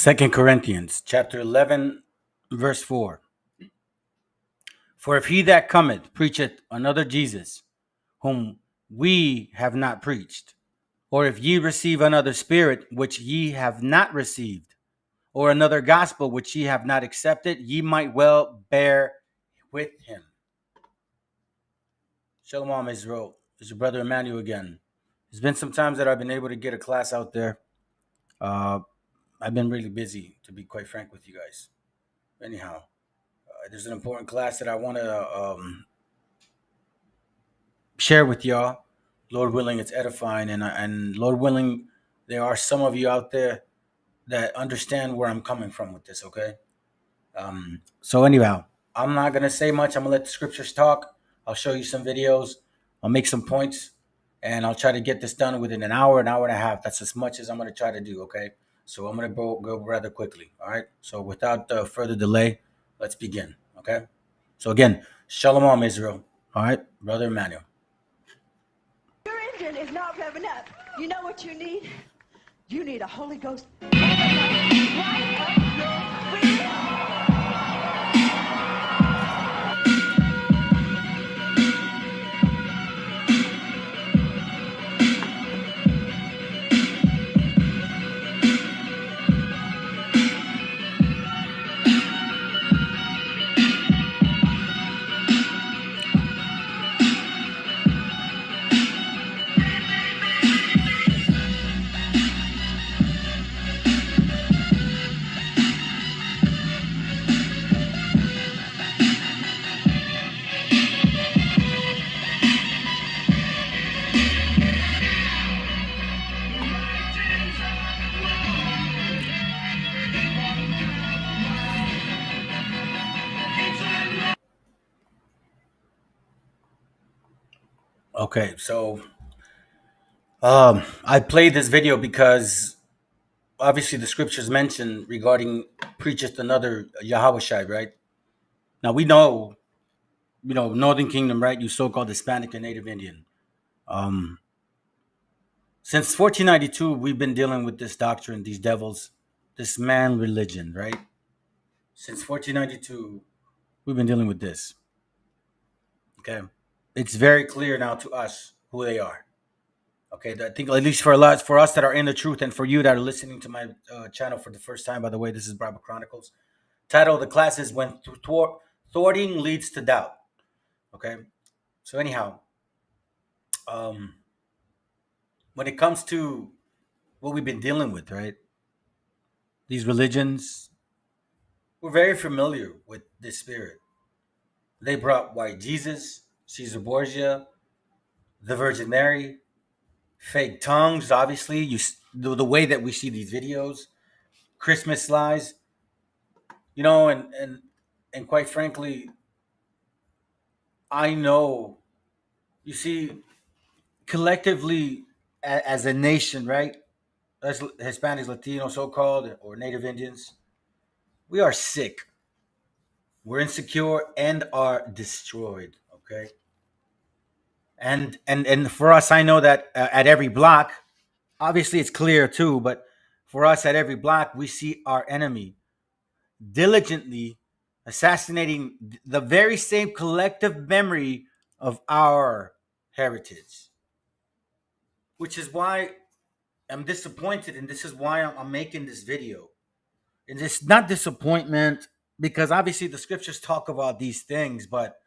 Second Corinthians chapter 11, verse 4. For if he that cometh preacheth another Jesus, whom we have not preached, or if ye receive another spirit which ye have not received, or another gospel which ye have not accepted, ye might well bear with him. Shalom, Israel. It's your brother Emmanuel again. There's been some times that I've been able to get a class out there. I've been really busy, to be quite frank with you guys. Anyhow, there's an important class that I want to share with y'all. Lord willing, it's edifying, and Lord willing, there are some of you out there that understand where I'm coming from with this. Okay. So anyhow, I'm not gonna say much. I'm gonna let the scriptures talk. I'll show you some videos. I'll make some points, and I'll try to get this done within an hour and a half. That's as much as I'm gonna try to do. Okay. So I'm gonna go rather quickly. All right. So without further delay, let's begin. Okay. So again, Shalom, Israel. All right, brother Emmanuel. Your engine is not revving up. You know what you need? You need a Holy Ghost. Okay, so I played this video because obviously the scriptures mention regarding preacheth another Yahweh, right? Now we know, Northern Kingdom, right? You so-called Hispanic and Native Indian. Since 1492, we've been dealing with this doctrine, these devils, this man religion, right? Since 1492, we've been dealing with this. Okay, it's very clear now to us who they are. Okay, I think at least for us that are in the truth, and for you that are listening to my channel for the first time. By the way, this is Bible Chronicles. Title of the class is "When Thwarting Leads to Doubt." Okay, so anyhow, um, when it comes to what we've been dealing with, right? These religions, we're very familiar with this spirit. They brought white Jesus, Caesar Borgia, the Virgin Mary, fake tongues. Obviously, the way that we see these videos, Christmas lies, and quite frankly, I know, you see, collectively as a nation, right? As Hispanics, Latinos, so-called, or Native Indians, we are sick. We're insecure and are destroyed. Okay, and for us, I know that at every block, obviously it's clear too, but for us at every block, we see our enemy diligently assassinating the very same collective memory of our heritage, which is why I'm disappointed, and this is why I'm making this video. And it's not disappointment because obviously the scriptures talk about these things, but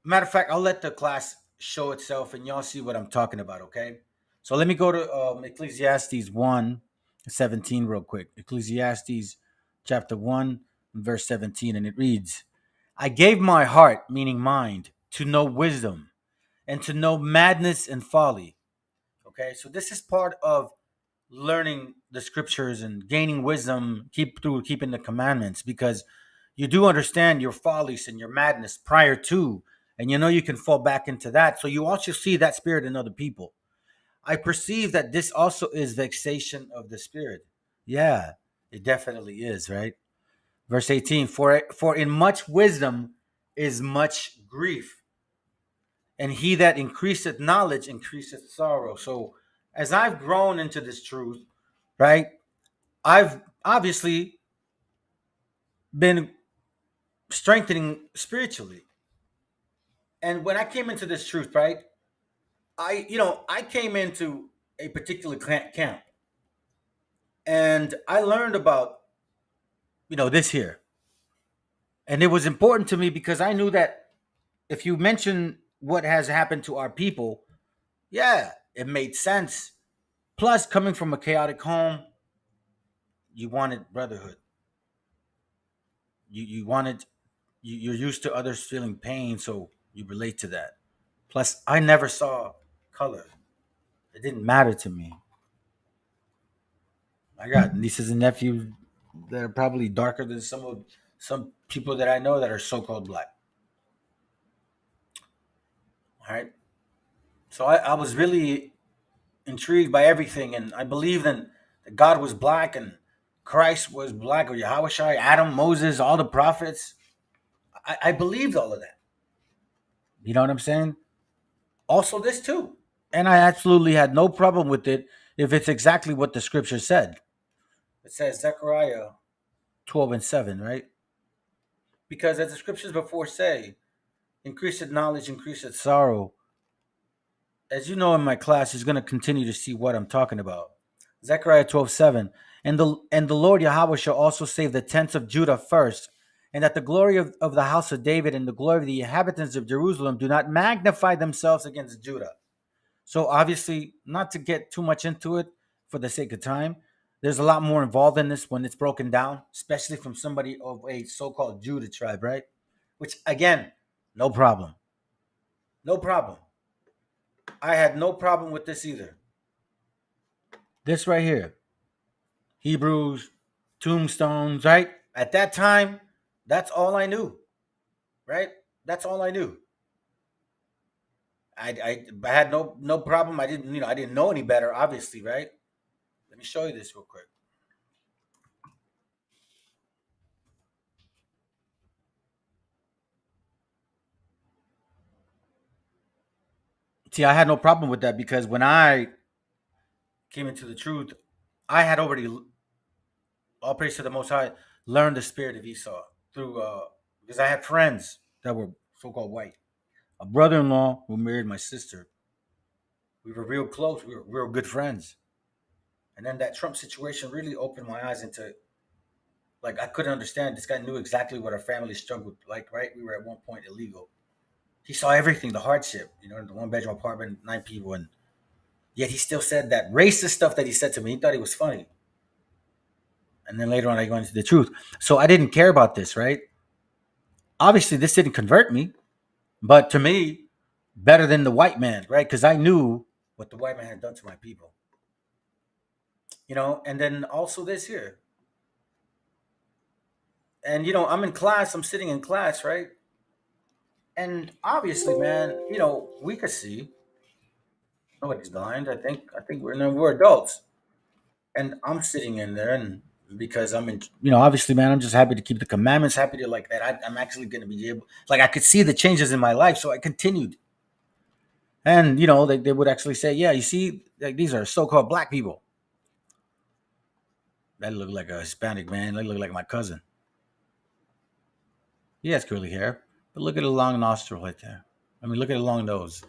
matter of fact, I'll let the class show itself and y'all see what I'm talking about, okay? So let me go to Ecclesiastes 1:17 real quick. Ecclesiastes chapter 1, verse 17, and it reads, I gave my heart, meaning mind, to know wisdom and to know madness and folly. Okay, so this is part of learning the scriptures and gaining wisdom through keeping the commandments, because you do understand your follies and your madness prior to, and you can fall back into that. So you also see that spirit in other people. I perceive that this also is vexation of the spirit. Yeah, it definitely is, right? Verse 18, for in much wisdom is much grief, and he that increaseth knowledge increaseth sorrow. So as I've grown into this truth, right? I've obviously been strengthening spiritually. And when I came into this truth, right? I came into a particular camp and I learned about, this here. And it was important to me because I knew that if you mention what has happened to our people, yeah, it made sense. Plus, coming from a chaotic home, you wanted brotherhood. You wanted you're used to others feeling pain, so you relate to that. Plus, I never saw color. It didn't matter to me. I got nieces and nephews that are probably darker than some people that I know that are so-called black. All right. So I was really intrigued by everything, and I believed in that God was black and Christ was black, or Yahweh Shai, Adam, Moses, all the prophets. I believed all of that. You know what I'm saying? Also, this too. And I absolutely had no problem with it if it's exactly what the scripture said. It says Zechariah 12 and 7, right? Because as the scriptures before say, increased knowledge, increased sorrow. As you know in my class, he's going to continue to see what I'm talking about. Zechariah 12:7. And the Lord Yahweh shall also save the tents of Judah first, and that the glory of the house of David and the glory of the inhabitants of Jerusalem do not magnify themselves against Judah. So obviously, not to get too much into it for the sake of time, there's a lot more involved in this when it's broken down, especially from somebody of a so-called Judah tribe, right? Which again, no problem. No problem. I had no problem with this either. This right here, Hebrews, tombstones, right? At that time, that's all I knew, right? That's all I knew. I had no problem. I didn't know any better, obviously, right? Let me show you this real quick. See, I had no problem with that because when I came into the truth, I had already, all praise to the Most High, learned the spirit of Esau through because I had friends that were so-called white. A brother-in-law who married my sister. We were real close. We were real good friends. And then that Trump situation really opened my eyes into, like, I couldn't understand. This guy knew exactly what our family struggled like. Right, we were at one point illegal. He saw everything, the hardship. The one-bedroom apartment, 9 people, and yet he still said that racist stuff that he said to me. He thought it was funny. And then later on, I go into the truth. So I didn't care about this, right? Obviously, this didn't convert me, but to me, better than the white man, right? Because I knew what the white man had done to my people. And then also this here. And I'm in class, I'm sitting in class, right? And obviously, man, we could see nobody's blind. I think we're adults. And I'm sitting in there, and because I'm in, obviously, man, I'm just happy to keep the commandments, happy to like that. I'm actually going to be able, like, I could see the changes in my life, so I continued. And they would actually say, yeah, you see, like, these are so-called black people that look like a Hispanic man. They look like my cousin. He has curly hair, but look at the long nostril right there. I mean, look at the long nose.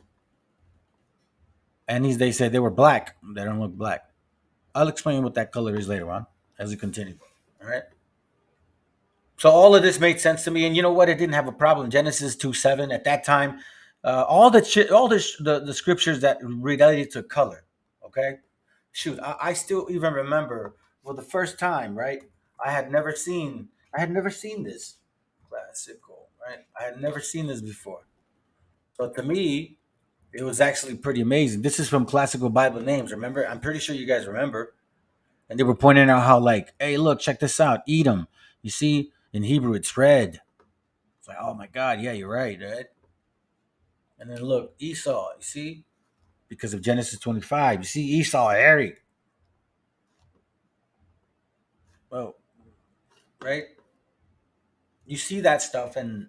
And they said they were black. They don't look black. I'll explain what that color is later on as we continue. All right. So all of this made sense to me, and you know what? It didn't have a problem. Genesis 2:7 at that time, all the scriptures that related to color. Okay, shoot, I still even remember. Well, the first time, right? I had never seen this classical, right? I had never seen this before. So to me, it was actually pretty amazing. This is from Classical Bible Names. Remember? I'm pretty sure you guys remember. And they were pointing out how, like, hey, look, check this out. Edom. You see, in Hebrew, it's red. It's like, oh my God, yeah, you're right? And then look, Esau, you see, because of Genesis 25, you see Esau, hairy. Well, right? You see that stuff, and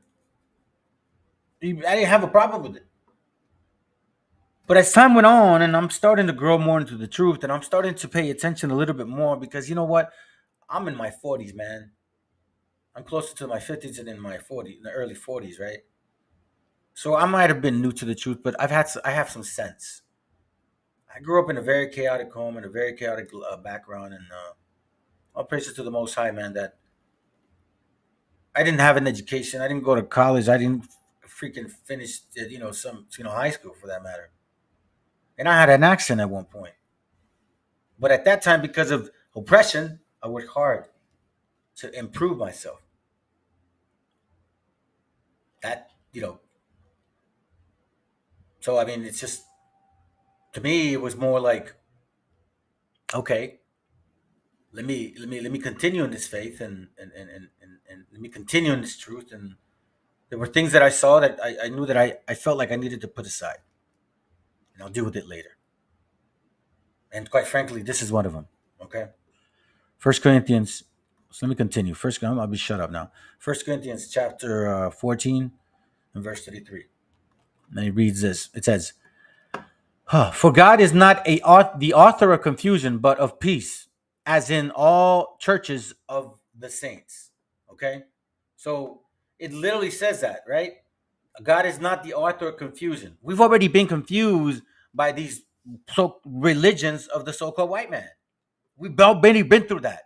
I didn't have a problem with it. But as time went on, and I'm starting to grow more into the truth, and I'm starting to pay attention a little bit more because you know what? I'm in my 40s, man. I'm closer to my 50s than in my 40s, in the early 40s, right? So I might have been new to the truth, but I have some sense. I grew up in a very chaotic home and a very chaotic background, and all praises to the Most High, man. That I didn't have an education. I didn't go to college. I didn't freaking finish, some high school for that matter. And I had an accent at one point. But at that time, because of oppression, I worked hard to improve myself. That so I mean, it's just to me, it was more like, okay, let me continue in this faith and let me continue in this truth. And there were things that I saw that I knew that I felt like I needed to put aside, and I'll deal with it later. And quite frankly, this is one of them. Okay, First Corinthians. So let me continue. I'll be shut up now. First Corinthians chapter 14 and verse 33. And it reads this. It says, For God is not the author of confusion, but of peace, as in all churches of the saints. Okay? So it literally says that, right? God is not the author of confusion. We've already been confused by these religions of the so-called white man. We've already been through that.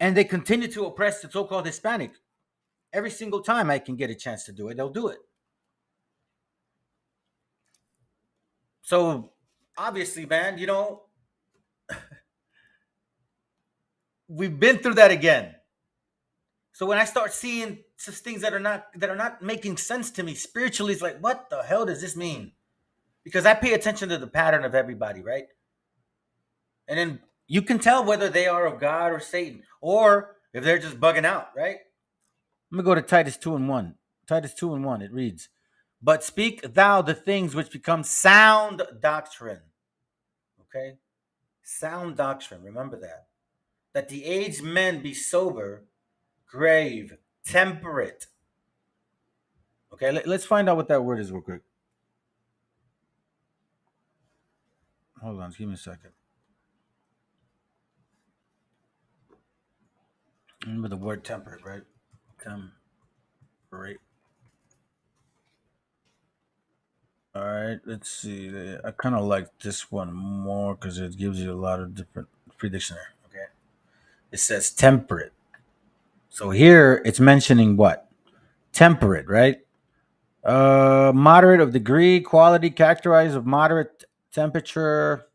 And they continue to oppress the so-called Hispanic. Every single time I can get a chance to do it, they'll do it. So obviously, man, we've been through that again. So when I start seeing such things that are not making sense to me spiritually, it's like, what the hell does this mean? Because I pay attention to the pattern of everybody, right? And then you can tell whether they are of God or Satan, or if they're just bugging out, right? Let me go to Titus 2 and 1. Titus 2 and 1, it reads, But speak thou the things which become sound doctrine. Okay? Sound doctrine, remember that. That the aged men be sober, grave, temperate. Okay, let's find out what that word is real quick. Hold on, give me a second. Remember the word temperate, right? Temperate. All right, let's see. I kind of like this one more because it gives you a lot of different free dictionary. Okay, it says temperate. So here it's mentioning what? Temperate, right? Moderate of degree, quality, characterized of moderate temperature,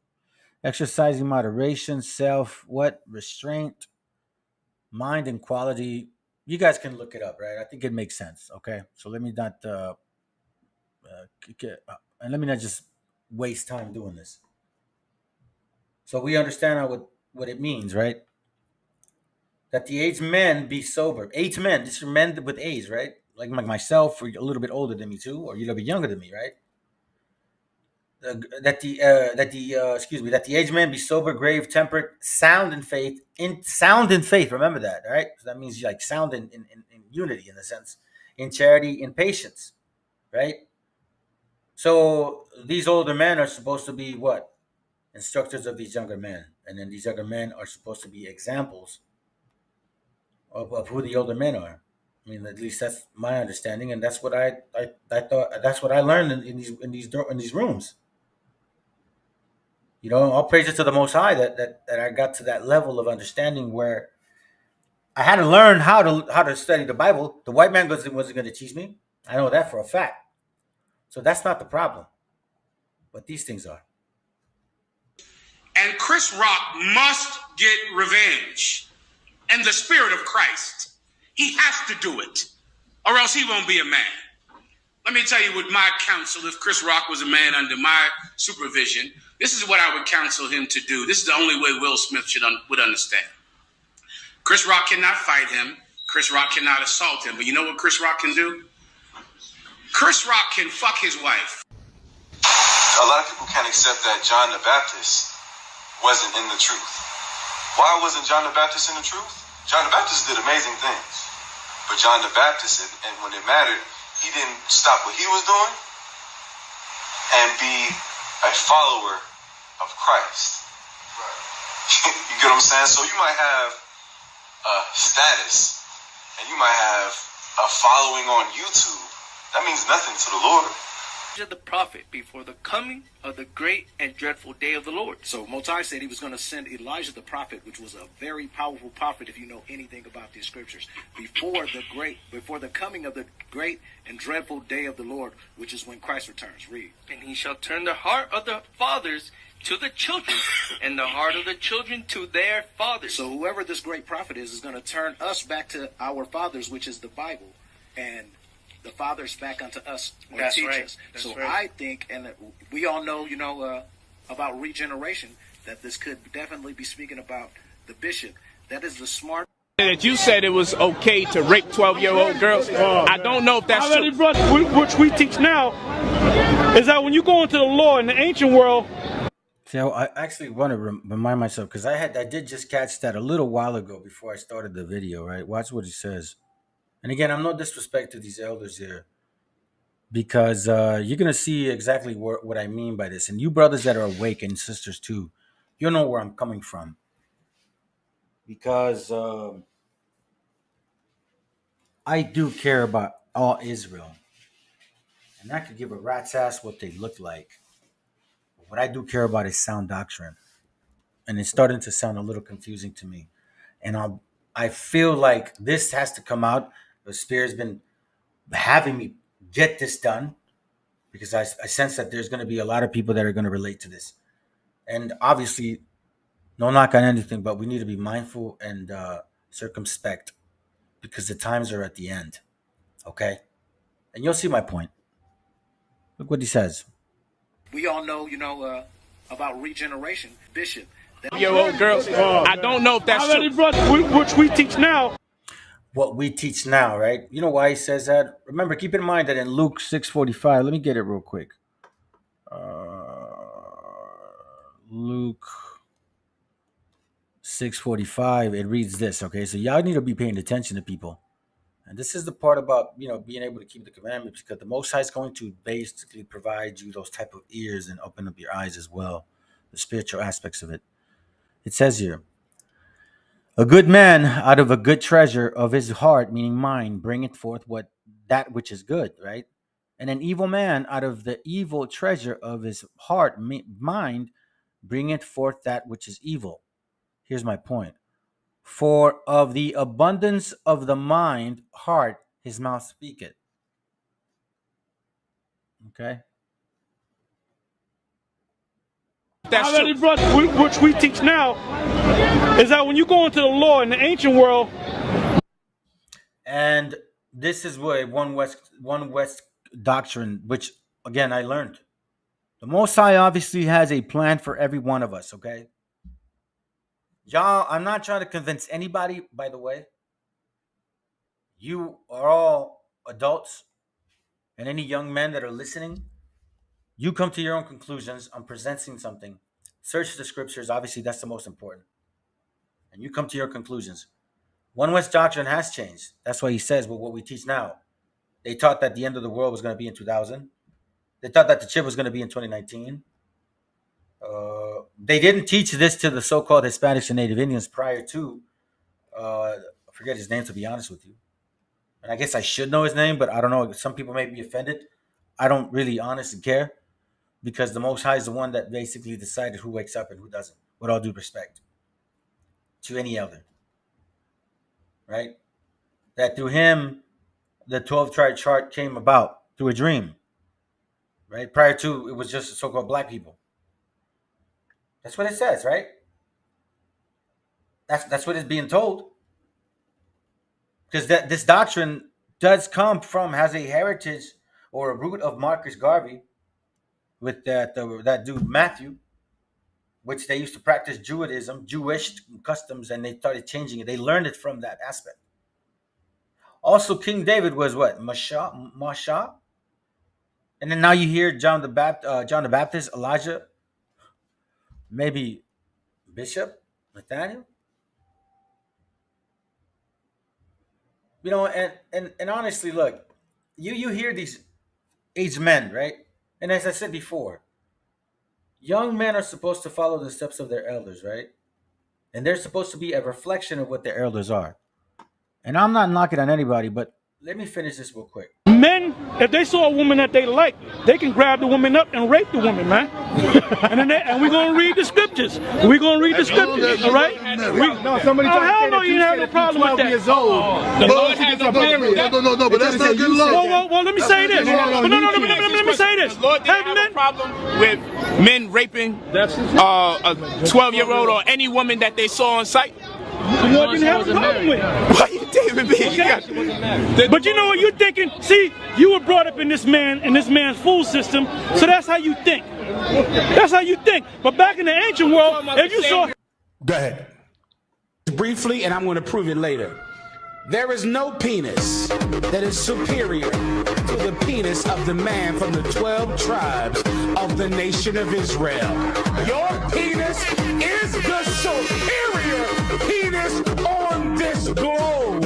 exercising moderation, self, what? Restraint, mind, and quality. You guys can look it up, right? I think it makes sense. Okay, so let me not and let me not just waste time doing this. So we understand now what it means, right? That the aged men be sober. Aged men, these are men with age, right? Like myself, or a little bit older than me too, or a little bit younger than me, right? That the aged man be sober, grave, temperate, sound in faith. Remember that, right? So that means like sound in unity, in a sense, in charity, in patience, right? So these older men are supposed to be what? Instructors of these younger men, and then these younger men are supposed to be examples of who the older men are. I mean, at least that's my understanding, and that's what I thought. That's what I learned in these rooms. All praises to the Most High that I got to that level of understanding where I had to learn how to study the Bible. The white man wasn't going to teach me. I know that for a fact. So that's not the problem. But these things are. And Chris Rock must get revenge in the spirit of Christ. He has to do it, or else he won't be a man. Let me tell you what my counsel, if Chris Rock was a man under my supervision, this is what I would counsel him to do. This is the only way Will Smith would understand. Chris Rock cannot fight him. Chris Rock cannot assault him. But you know what Chris Rock can do? Chris Rock can fuck his wife. A lot of people can't accept that John the Baptist wasn't in the truth. Why wasn't John the Baptist in the truth? John the Baptist did amazing things. But John the Baptist, and when it mattered, he didn't stop what he was doing and be a follower of Christ. You get what I'm saying? So you might have a status and you might have a following on YouTube. That means nothing to the Lord. The prophet before the coming of the great and dreadful day of the Lord. So Motai said he was going to send Elijah the prophet, which was a very powerful prophet if you know anything about these scriptures, before the coming of the great and dreadful day of the Lord, which is when Christ returns. Read. And he shall turn the heart of the fathers to the children, and the heart of the children to their fathers. So whoever this great prophet is going to turn us back to our fathers, which is the Bible, and the fathers back unto us or That's teach right. us. That's so right. I think, and we all know, about regeneration, that this could definitely be speaking about the bishop. That is the smart. That you said it was okay to rape 12-year-old girls. I don't know if that's true. Which we teach now is that when you go into the law in the ancient world. So I actually want to remind myself, because I did just catch that a little while ago before I started the video, right? Watch what he says. And again, I'm no disrespect to these elders here, because you're going to see exactly what I mean by this. And you brothers that are awake and sisters too, you know where I'm coming from. Because I do care about all Israel. And I could give a rat's ass what they look like. But what I do care about is sound doctrine. And it's starting to sound a little confusing to me. And I feel like this has to come out. The Spirit's been having me get this done, because I sense that there's going to be a lot of people that are going to relate to this. And obviously, no knock on anything, but we need to be mindful and circumspect, because the times are at the end. Okay? And you'll see my point. Look what he says. We all know, about regeneration, bishop. Year-old girls. I don't know if that's true. Which we teach now. What we teach now, right? You know why he says that? Remember, keep in mind that in Luke 6:45, let me get it real quick. Luke 6:45, it reads this, okay? So y'all need to be paying attention to people. And this is the part about, being able to keep the commandments, because the Most High is going to basically provide you those type of ears and open up your eyes as well, the spiritual aspects of it. It says here, a good man out of a good treasure of his heart, meaning mind, bringeth forth that which is good, right? And an evil man out of the evil treasure of his heart, mind, bringeth forth that which is evil. Here's my point. For of the abundance of the mind, heart, his mouth speaketh. Okay? That's true. Which we teach now is that when you go into the law in the ancient world. And this is where one West doctrine, which again I learned. The Most High obviously has a plan for every one of us, okay? Y'all, I'm not trying to convince anybody, by the way. You are all adults, and any young men that are listening, you come to your own conclusions. I'm presenting something. Search the scriptures. Obviously, that's the most important. And you come to your conclusions. One West doctrine has changed. That's why he says, well, what we teach now. They taught that the end of the world was going to be in 2000. They thought that the chip was going to be in 2019. They didn't teach this to the so-called Hispanics and Native Indians prior to, I forget his name, to be honest with you. And I guess I should know his name, but I don't know. Some people may be offended. I don't really honestly care, because the Most High is the one that basically decided who wakes up and who doesn't, with all due respect to any elder, right? That through him, the 12-tribe chart came about through a dream, right? Prior to, it was just so-called black people. That's what it says, right? That's what is being told. Because this doctrine has a heritage or a root of Marcus Garvey with that dude Matthew, which they used to practice Judaism, Jewish customs, and they started changing it. They learned it from that aspect. Also, King David was what? Masha? And then now you hear John the Baptist, Elijah, maybe Bishop, Nathaniel. And honestly, look, you hear these aged men, right? And as I said before, young men are supposed to follow the steps of their elders, right? And they're supposed to be a reflection of what their elders are. And I'm not knocking on anybody, but let me finish this real quick. Men, if they saw a woman that they like, they can grab the woman up and rape the woman, man. and we're gonna read the scriptures. We're gonna read the scriptures, all right? No, somebody Oh, hell no, you have no problem with that. Years old. The Lord has a problem. No, but that's not good love. Well, let me say this. Let me say this. The Lord didn't have a problem with men raping a 12-year-old or any woman that they saw on sight. The Lord didn't have a problem with it. Why you David B? Okay. But you know what you're thinking? See, you were brought up in this man's food system, so that's how you think. That's how you think. But back in the ancient world, if you saw... Go ahead. Briefly, and I'm going to prove it later. There is no penis that is superior to the penis of the man from the 12 tribes of the nation of Israel. Your penis is the superior penis on this globe.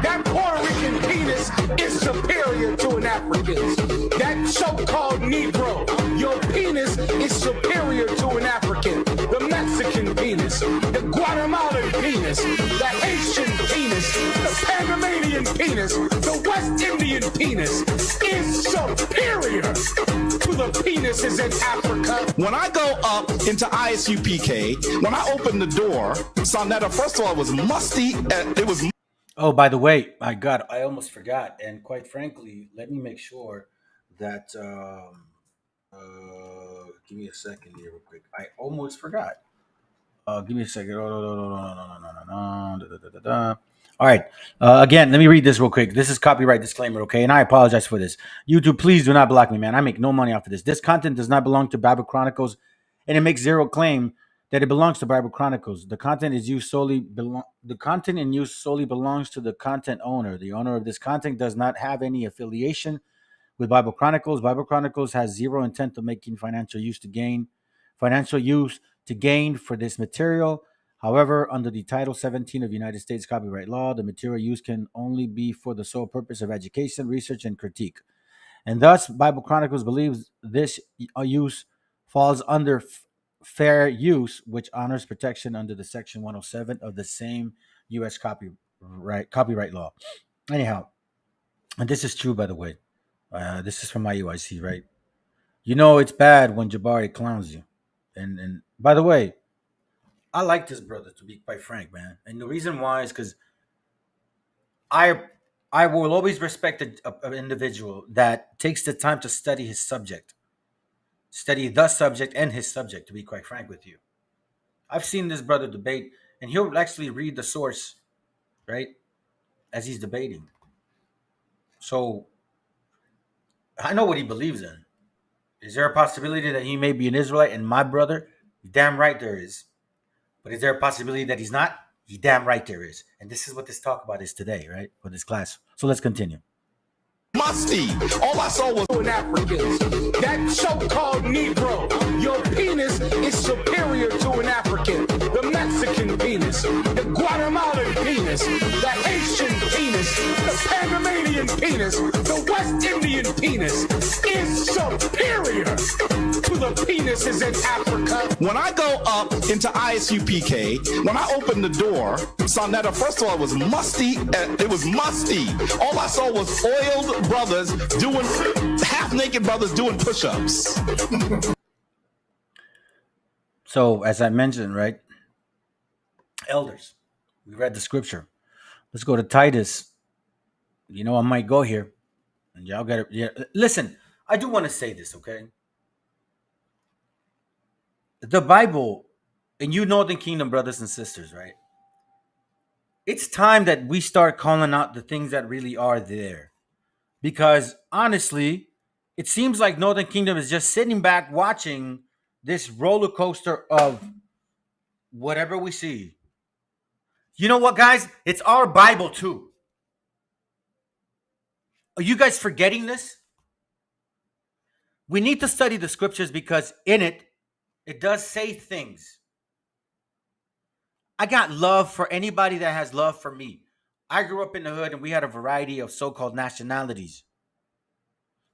That Puerto Rican penis is superior to an African's. That so-called Negro, your penis is superior to an African. The Mexican penis, the Guatemalan penis, the Haitian penis, the Panamanian penis, the West Indian penis is superior to the penises in Africa. When I go up into ISUPK, when I open the door, Sonetta, first of all, it was musty. It was. Oh, by the way, I almost forgot. And quite frankly, let me make sure that. Give me a second here, real quick. I almost forgot. Give me a second. All right. Again, let me read this real quick. This is copyright disclaimer, okay? And I apologize for this. YouTube, please do not block me, man. I make no money off of this. This content does not belong to Bible Chronicles, and it makes zero claim that it belongs to Bible Chronicles. The content in use solely belongs to the content owner. The owner of this content does not have any affiliation with Bible Chronicles. Bible Chronicles has zero intent of making financial use to gain for this material. However, under the Title 17 of United States copyright law, the material used can only be for the sole purpose of education, research, and critique. And thus, Bible Chronicles believes this use falls under fair use, which honors protection under the Section 107 of the same U.S. copyright law. Anyhow, and this is true, by the way. This is from my UIC, right? You know it's bad when Jabari clowns you. And by the way, I like this brother, to be quite frank, man. And the reason why is because I will always respect an individual that takes the time to study his subject. Study the subject and his subject, to be quite frank with you. I've seen this brother debate, and he'll actually read the source, right, as he's debating. So I know what he believes in. Is there a possibility that he may be an Israelite and my brother? Damn right there is. But is there a possibility that he's not? You damn right there is. And this is what this talk about is today, right? For this class. So let's continue. Musty. All I saw was an African. That so-called Negro, your penis is superior to an African. The Mexican penis, the Guatemalan penis, the Haitian penis, the Panamanian penis, the West Indian penis is superior to the penises in Africa. When I go up into ISUPK, when I open the door, Sonetta, first of all, it was musty. It was musty. All I saw was oiled brothers doing half-naked brothers doing push-ups. So, as I mentioned, right? Elders. We read the scripture. Let's go to Titus. You know, I might go here. And y'all got to... Yeah. Listen, I do want to say this, okay? The Bible, and you Northern Kingdom brothers and sisters, right? It's time that we start calling out the things that really are there. Because honestly, it seems like Northern Kingdom is just sitting back watching this roller coaster of whatever we see. You know what, guys? It's our Bible too. Are you guys forgetting this? We need to study the scriptures because in it does say things. I got love for anybody that has love for me. I grew up in the hood and we had a variety of so-called nationalities.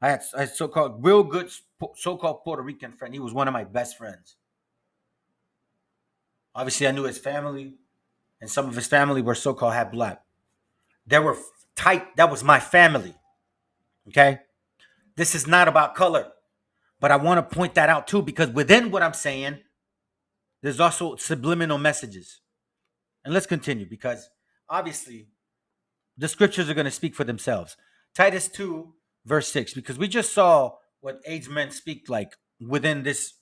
I had a so-called real good so-called Puerto Rican friend. He was one of my best friends. Obviously, I knew his family, and some of his family were so-called half black. They were tight. That was my family. Okay? This is not about color. But I want to point that out too, because within what I'm saying, there's also subliminal messages. And let's continue, because obviously the scriptures are going to speak for themselves. Titus 2, verse 6, because we just saw what aged men speak like within this.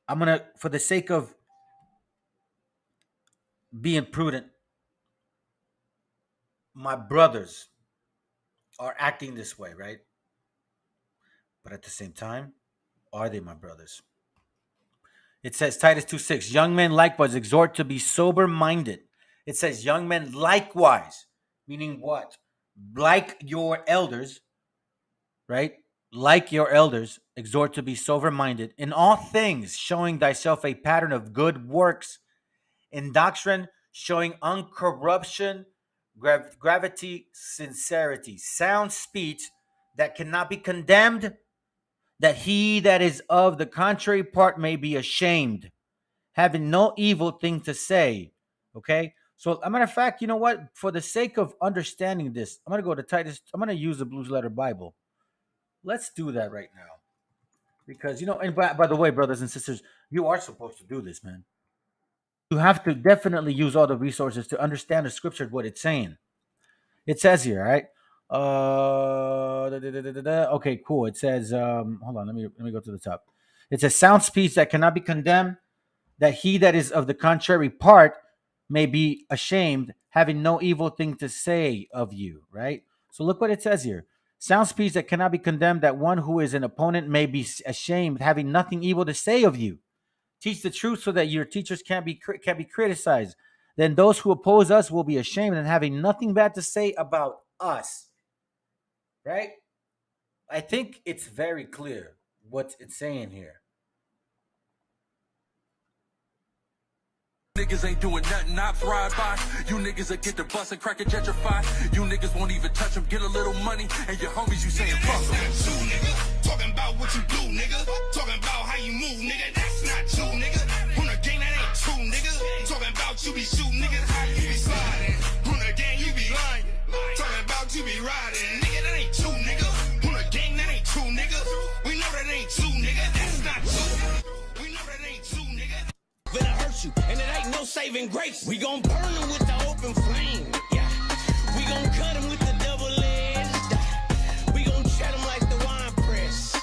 I'm going to, for the sake of being prudent, my brothers are acting this way, right? But at the same time, are they my brothers? It says, Titus 2:6, young men likewise exhort to be sober minded. It says, young men likewise, meaning what? Like your elders, right? Like your elders, exhort to be sober minded in all things, showing thyself a pattern of good works, in doctrine, showing uncorruption, gravity, sincerity, sound speech that cannot be condemned, that he that is of the contrary part may be ashamed, having no evil thing to say. Okay. So, a matter of fact, you know what? For the sake of understanding this, I'm going to go to Titus. I'm going to use the Blues Letter Bible. Let's do that right now. Because, and by the way, brothers and sisters, you are supposed to do this, man. You have to definitely use all the resources to understand the scripture, what it's saying. It says here, right? Okay, cool. It says, hold on, let me go to the top. It says, sound speech that cannot be condemned, that he that is of the contrary part may be ashamed, having no evil thing to say of you, right? So look what it says here. Sound speech that cannot be condemned, that one who is an opponent may be ashamed, having nothing evil to say of you. Teach the truth so that your teachers can't be criticized. Then those who oppose us will be ashamed and having nothing bad to say about us. Right? I think it's very clear what it's saying here. Niggas ain't doing nothing, I thrive by. You niggas will get the bus and crack and gentrify. You niggas won't even touch them, get a little money, and your homies you saying fuck them. That's not you, nigga. Talking about what you do, nigga. Talking about how you move, nigga. That's not you, nigga. On the game, that ain't true, nigga. Talking about you be shooting, nigga. How you be sliding. On the game, you be lying. Talking about you be riding. Nigga, that ain't true, nigga. On the game, that ain't true, nigga. We know that ain't true, nigga. That's not true. We know that ain't true, nigga. Finna hurt you, and it ain't no saving grace. We gon' burn them with the open flame. Yeah, we gon' cut them with the double-edged. We gon' tread them like the wine press.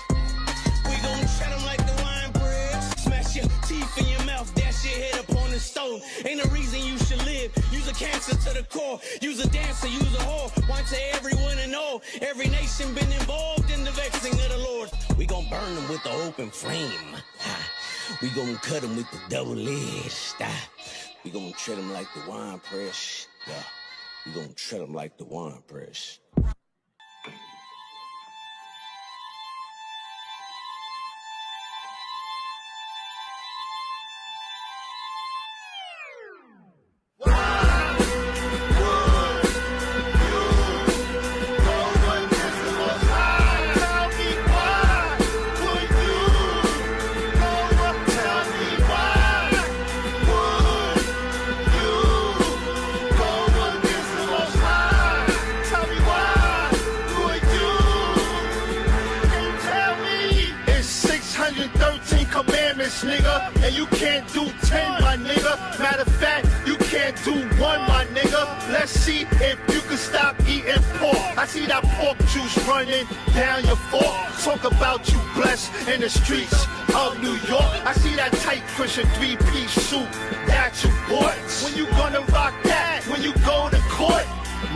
We gon' tread them like the wine press. Smash your teeth in your mouth, dash your head up on the stove. Ain't no reason you should live. Use a cancer to the core. Use a dancer, use a whore. Want to everyone and all. Every nation been involved in the vexing of the Lord. We gon' burn them with the open flame. We gon' cut them with the double-edged. We gon' treat them like the wine press. Yeah, we gon' treat them like the wine press. Nigga, and you can't do 10, my nigga. Matter of fact, you can't do 1, my nigga. Let's see if you can stop eating pork. I see that pork juice running down your fork. Talk about you blessed in the streets of New York. I see that tight Christian 3-piece suit that you bought. When you gonna rock that? When you go to court?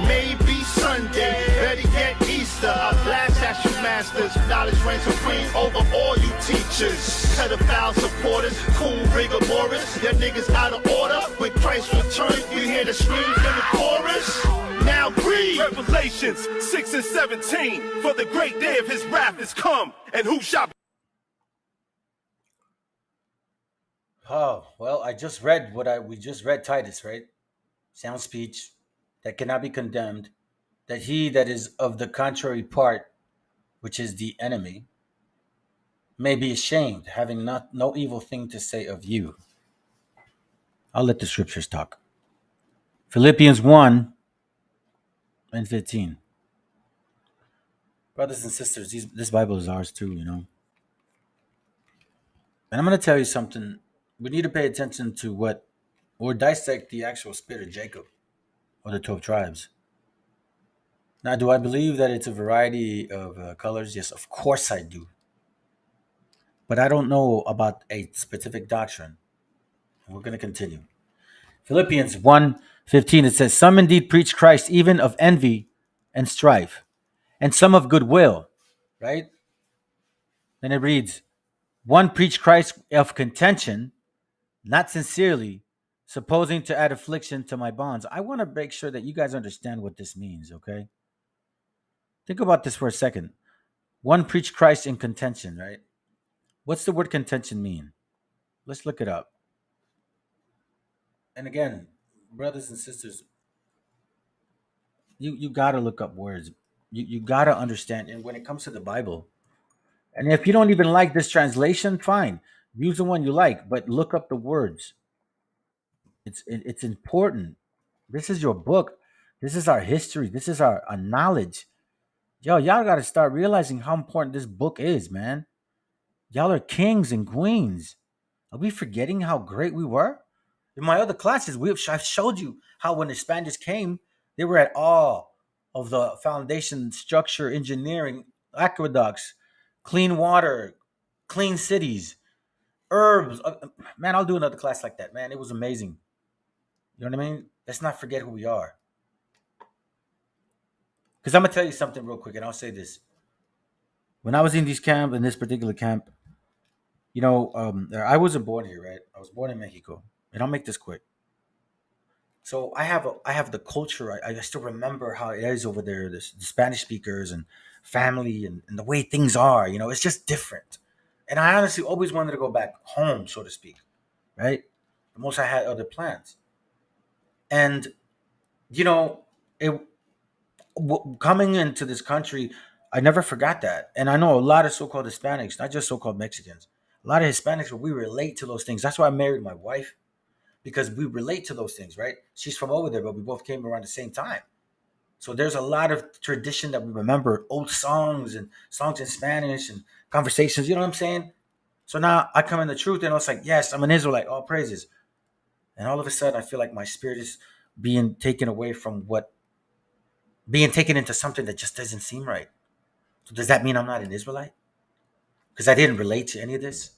Maybe Sunday, better yet Easter. I blast at you masters. Knowledge reigns supreme over all you teachers. Pedophile supporters, cool rigor mortis. Your niggas out of order. When Christ returns, you hear the screams in the chorus. Now breathe. Revelations 6 and 17. For the great day of his wrath is come, and who shall... Oh, well, I just read we just read Titus, right? Sound speech that cannot be condemned, that he that is of the contrary part, which is the enemy, may be ashamed, having no evil thing to say of you. I'll let the scriptures talk. Philippians 1 and 15. Brothers and sisters, this Bible is ours too, you know. And I'm going to tell you something. We need to pay attention to what, or dissect the actual spirit of Jacob, or the 12 tribes. Now, do I believe that it's a variety of colors? Yes, of course I do. But I don't know about a specific doctrine. And we're going to continue. Philippians 1:15, it says, some indeed preach Christ even of envy and strife, and some of goodwill, right? Then it reads, one preach Christ of contention, not sincerely, supposing to add affliction to my bonds. I want to make sure that you guys understand what this means, okay? Think about this for a second. One preach Christ in contention, right? What's the word contention mean? Let's look it up. And again, brothers and sisters, you got to look up words. You got to understand. And when it comes to the Bible, and if you don't even like this translation, fine. Use the one you like, but look up the words. It's important. This is your book. This is our history. This is our knowledge. Y'all got to start realizing how important this book is, man. Y'all are kings and queens. Are we forgetting how great we were? In my other classes, I've showed you how when the Spaniards came, they were at awe of the foundation, structure, engineering, aqueducts, clean water, clean cities, herbs. Man, I'll do another class like that, man. It was amazing. You know what I mean? Let's not forget who we are. Because I'm going to tell you something real quick, and I'll say this. When I was in this particular camp, you know, I wasn't born here, right? I was born in Mexico. And I'll make this quick. So I have the culture. I still remember how it is over there, the Spanish speakers and family and the way things are. You know, it's just different. And I honestly always wanted to go back home, so to speak, right? The most I had other plans. And, you know, coming into this country, I never forgot that. And I know a lot of so-called Hispanics, not just so-called Mexicans, a lot of Hispanics, we relate to those things. That's why I married my wife, because we relate to those things, right? She's from over there, but we both came around the same time. So there's a lot of tradition that we remember, old songs and songs in Spanish and conversations, you know what I'm saying? So now I come in the truth and I was like, yes, I'm an Israelite, all praises. And all of a sudden, I feel like my spirit is being taken away from being taken into something that just doesn't seem right. So does that mean I'm not an Israelite? Because I didn't relate to any of this?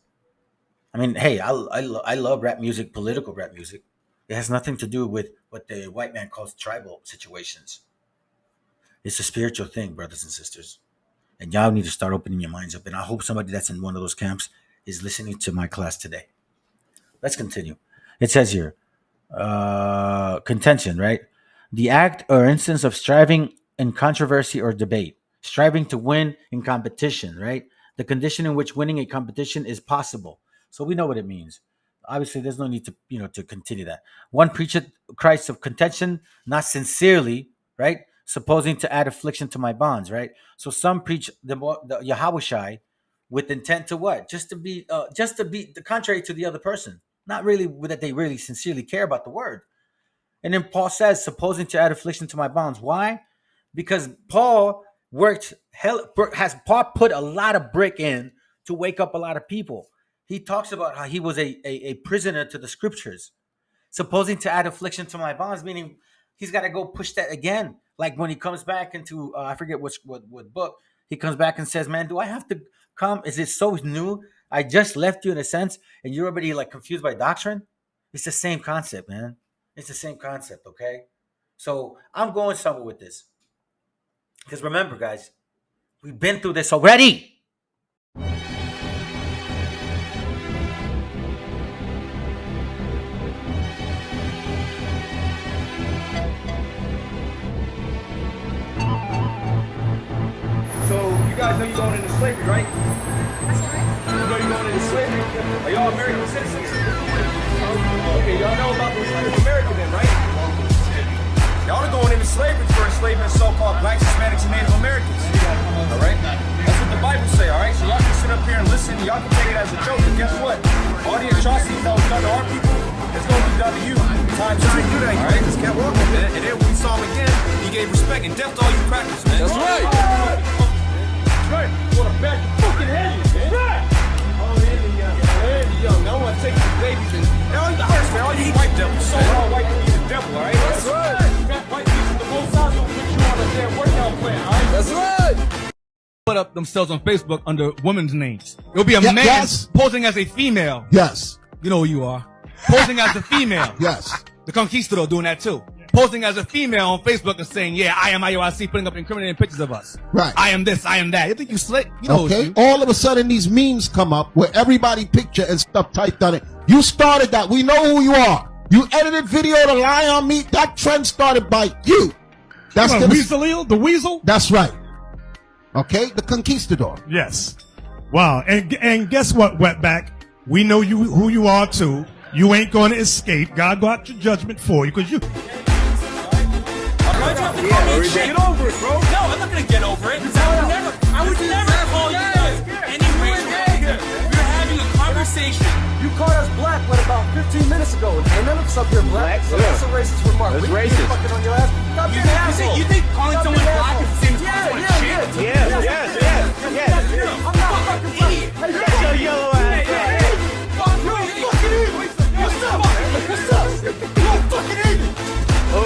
I mean, hey, I love rap music, political rap music. It has nothing to do with what the white man calls tribal situations. It's a spiritual thing, brothers and sisters. And y'all need to start opening your minds up. And I hope somebody that's in one of those camps is listening to my class today. Let's continue. It says here, contention, right? The act or instance of striving in controversy or debate, striving to win in competition, right? The condition in which winning a competition is possible. So we know what it means. Obviously, there's no need to continue that. One preacheth Christ of contention, not sincerely, right? Supposing to add affliction to my bonds, right? So some preach the Yahushai with intent to what? Just to be the contrary to the other person. Not really that they really sincerely care about the word. And then Paul says, supposing to add affliction to my bonds. Why? Because Paul put a lot of brick in to wake up a lot of people. He talks about how he was a prisoner to the scriptures. Supposing to add affliction to my bonds, meaning he's got to go push that again. Like when he comes back into, I forget what book, he comes back and says, man, do I have to come? Is it so new? I just left you in a sense, and you're already like confused by doctrine. It's the same concept, man. It's the same concept, okay? So I'm going somewhere with this. Because remember, guys, we've been through this already. So you guys know you're going into slavery, right? You know you're going into slavery? Are y'all American citizens? Okay, y'all know about the slaves of America then, right? Y'all are going into slavery for enslaving so-called blacks, Hispanics, and Native Americans. All right? That's what the Bible say, all right? So y'all can sit up here and listen. Y'all can take it as a joke. But guess what? All the atrocities that was done to our people, it's going to be done to you. Times two. Do that. All right? Just kept walking, man. And then when we saw him again, he gave respect and death to all you crackers, man. That's right. That's right. Want to back your fucking head, man. Right. Oh, Andy Young. Now I want to take the babies and all you first, man. All you white devils. So all white people the devil, all right? That's right. You got white people on both sides will put you on a damn workout plan, all right? That's right. Put up themselves on Facebook under women's names. It'll be a man posing as a female. Yes. You know who you are. Posing as a female. Yes. The Conquistador doing that too. Posing as a female on Facebook and saying, yeah, I am IOIC, putting up incriminating pictures of us. Right. I am this, I am that. You think you slick? You know okay. All of a sudden these memes come up where everybody picture and stuff typed on it. You started that. We know who you are. You edited video to lie on me. That trend started by you. That's the Weasel. The Weasel? That's right. Okay, the Conquistador. Yes. Wow. And guess what, Wetback? We know you who you are too. You ain't going to escape. God got your judgment for you because you. Get over it, bro. No, I'm not gonna get over it. I would never call you guys any weird. We're having a conversation. You called us black, what, about 15 minutes ago? And none of us up here black. So that's a racist remark. That's we racist. Fucking on your ass. You think calling someone black is the same as calling someone shit? Yes. I'm not fucking black. Hey, Get your yellow ass. What's up? You fucking idiot. Oh,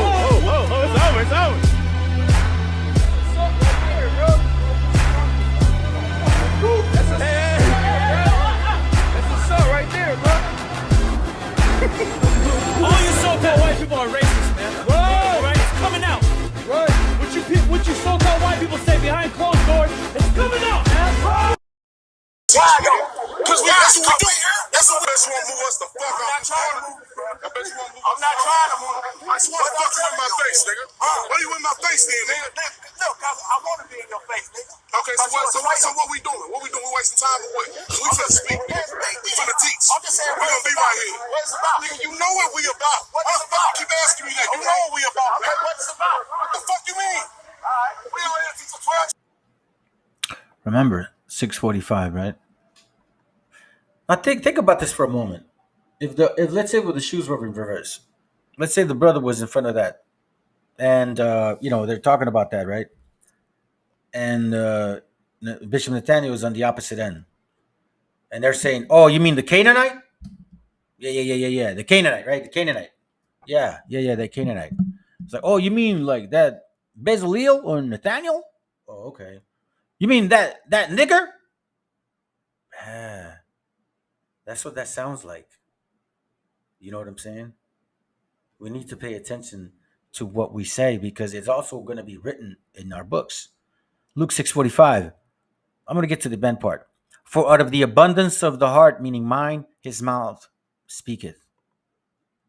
it's over. That's what's up right there, bro. All you so-called white people are racist, man. Right. Right? It's coming out. Right. What you so-called white people say behind closed doors, it's coming out, man. Why, yo? Because that's what we do. That's what you want to move us the fuck off this corner. I bet you want to move us. I'm not trying to move. I just want to fuck you in my face, nigga. Why you in my face then, nigga? Look, I want to be in your face, nigga. Okay, so what we doing? What we doing? We wasting time or what? We finna speak. We finna teach. I'm just saying, we gonna be right here. What's about? Nigga, you know what we about. What the fuck you keep asking me that? You know what we about. What's about? What the fuck you mean? Alright, we all here teach for 12. Remember, 6:45, right? Now think about this for a moment. If let's say the shoes were in reverse, let's say the brother was in front of that, and they're talking about that, right? And Bishop Nathaniel was on the opposite end, and they're saying, "Oh, you mean the Canaanite? Yeah, the Canaanite, right? The Canaanite, yeah, the Canaanite." It's like, "Oh, you mean like that Bezaleel or Nathaniel? Oh, okay. You mean that nigger? Ah, that's what that sounds like. You know what I'm saying? We need to pay attention to what we say because it's also going to be written in our books. Luke 6:45. I'm going to get to the bend part. For out of the abundance of the heart, meaning mind, his mouth speaketh.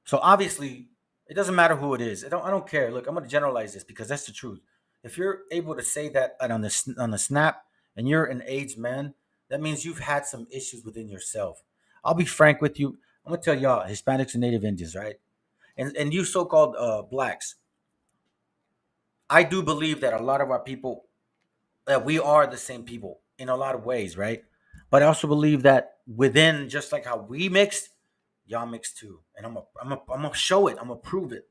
So obviously, it doesn't matter who it is. I don't care. Look, I'm going to generalize this because that's the truth. If you're able to say that on the snap and you're an aged man, that means you've had some issues within yourself. I'll be frank with you. I'm going to tell y'all, Hispanics and Native Indians, right? And you so-called blacks. I do believe that a lot of our people, that we are the same people in a lot of ways, right? But I also believe that within, just like how we mixed, y'all mixed too. And I'm gonna show it. I'm gonna prove it.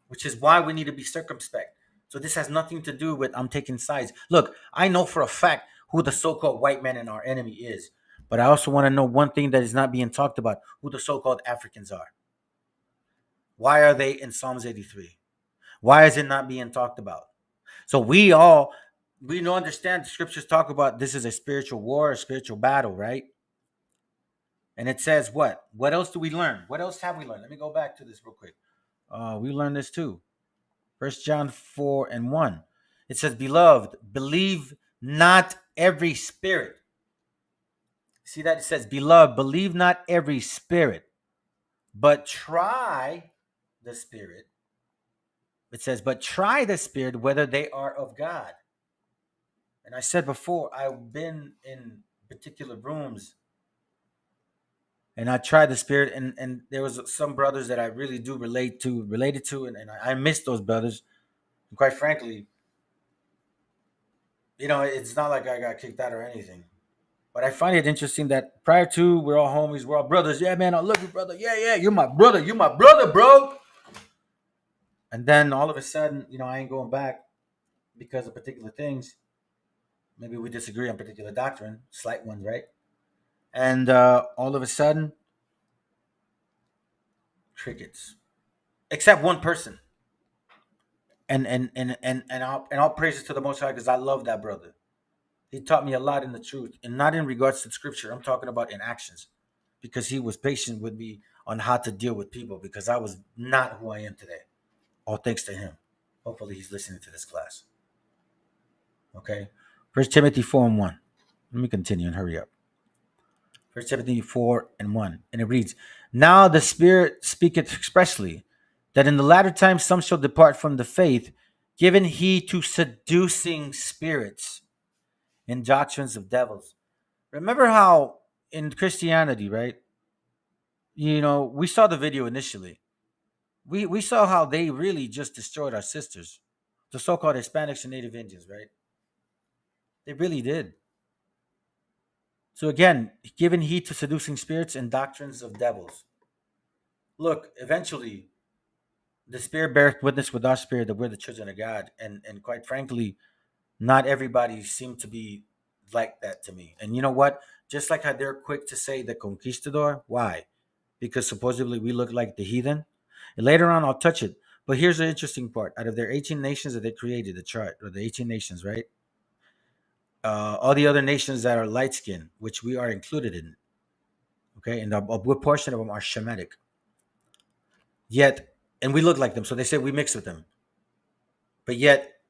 Which is why we need to be circumspect. So this has nothing to do with I'm taking sides. Look, I know for a fact who the so-called white man and our enemy is. But I also want to know one thing that is not being talked about, who the so-called Africans are. Why are they in Psalms 83? Why is it not being talked about? So we know, understand the scriptures talk about this is a spiritual war, a spiritual battle, right? And it says what? What else do we learn? What else have we learned? Let me go back to this real quick. We learned this too. 1 John 4:1. It says, beloved, believe not every spirit. See that? It says, beloved, believe not every spirit, but try the spirit. It says, but try the spirit whether they are of God. And I said before, I've been in particular rooms and I tried the spirit, and there was some brothers that I really do related to, and I miss those brothers. And quite frankly, it's not like I got kicked out or anything. But I find it interesting that prior to, we're all homies, we're all brothers. Yeah, man, I love you, brother. Yeah, yeah, you're my brother. You're my brother, bro. And then all of a sudden, I ain't going back because of particular things. Maybe we disagree on particular doctrine, slight ones, right? And all of a sudden, crickets, except one person. And all praises to the Most High, because I love that brother. He taught me a lot in the truth, and not in regards to scripture. I'm talking about in actions, because he was patient with me on how to deal with people, because I was not who I am today. All thanks to him. Hopefully, he's listening to this class. Okay, 1 Timothy 4:1. Let me continue and hurry up. 1 Timothy 4:1, and it reads, "Now the Spirit speaketh expressly, that in the latter times some shall depart from the faith, giving heed to seducing spirits and doctrines of devils." Remember how in Christianity, right? We saw the video initially. We saw how they really just destroyed our sisters, the so-called Hispanics and Native Indians, right? They really did. So again, giving heed to seducing spirits and doctrines of devils. Look, eventually, the Spirit beareth witness with our spirit that we're the children of God, and quite frankly, not everybody seemed to be like that to me. And you know what? Just like how they're quick to say the conquistador, why? Because supposedly we look like the heathen. And later on, I'll touch it. But here's the interesting part: out of their 18 nations that they created, the chart, or the 18 nations, right? All the other nations that are light skinned, which we are included in, okay, and a good portion of them are Shemitic. Yet, and we look like them, so they say we mix with them. But yet,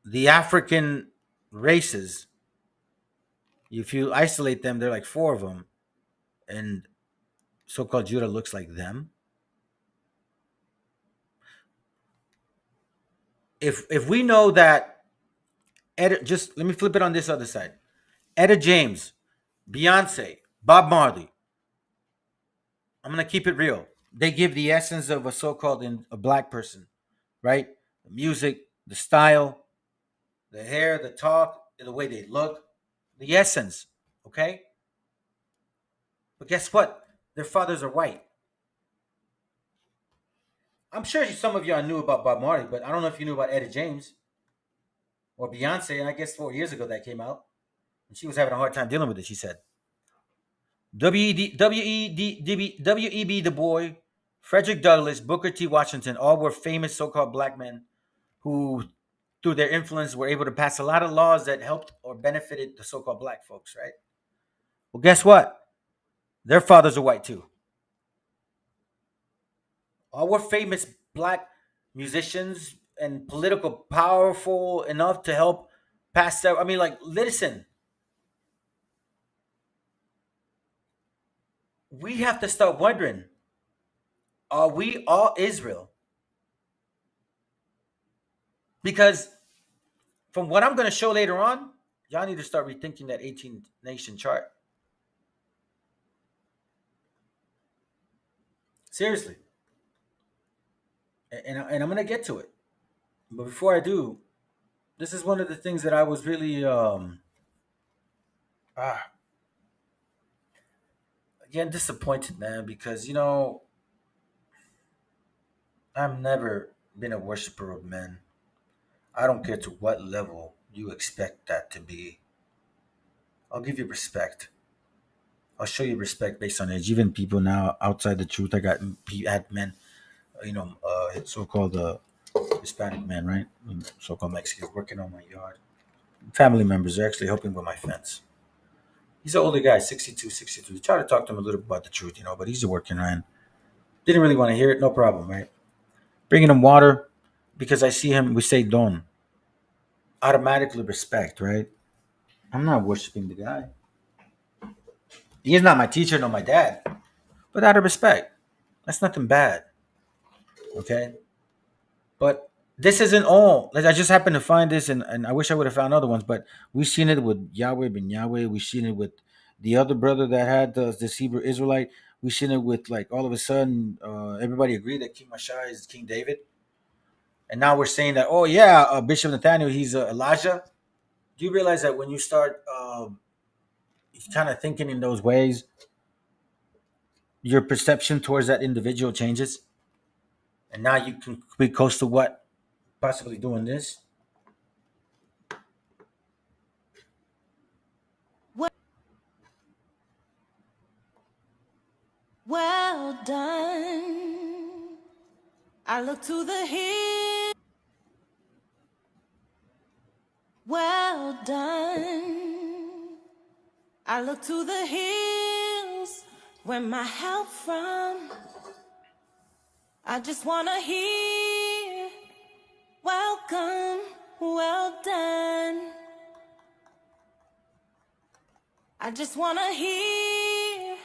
the African races, if you isolate them, they're like four of them, and so-called Judah looks like them. If we know that, just let me flip it on this other side. Etta James, Beyonce, Bob Marley. I'm gonna keep it real. They give the essence of a so-called a black person, right? The music, the style, the hair, the talk, the way they look, the essence. Okay. But guess what? Their fathers are white. I'm sure some of y'all knew about Bob Marley, but I don't know if you knew about Etta James or Beyonce. And I guess 4 years ago that came out, and she was having a hard time dealing with it. She said, W.E.B. Du Bois, Frederick Douglass, Booker T. Washington, all were famous so-called black men who, through their influence, were able to pass a lot of laws that helped or benefited the so-called black folks, right? Well, guess what? Their fathers are white too. All were famous black musicians and political powerful enough to help pass that. I mean, like, listen, we have to start wondering, are we all Israel? Because from what I'm going to show later on, y'all need to start rethinking that 18 nation chart. Seriously. And I'm going to get to it. But before I do, this is one of the things that I was really again disappointed, man, because I've never been a worshiper of men. I don't care to what level you expect that to be. I'll give you respect. I'll show you respect based on age. Even people now outside the truth, I had men, so-called Hispanic men, right? So-called Mexicans working on my yard. Family members are actually helping with my fence. He's an older guy, 62, 63. Try to talk to him a little bit about the truth, but he's a working man. Didn't really want to hear it, no problem, right? Bringing him water because I see him, we say don. Automatically respect, right? I'm not worshiping the guy. He is not my teacher, nor my dad. But out of respect. That's nothing bad. Okay? But this isn't all. Like, I just happened to find this, and I wish I would have found other ones, but we've seen it with Yahweh ben Yahweh. We've seen it with The other brother that had this Hebrew Israelite, we seen it with like all of a sudden everybody agreed that King Mashai is King David, and now we're saying that oh yeah, Bishop Nathaniel he's Elijah. Do you realize that when you start kind of thinking in those ways, your perception towards that individual changes, and now you can be close to what possibly doing this. Well done. I look to the hill. Well done. I look to the hills where my help from. I just wanna hear, welcome, well done. I just wanna hear.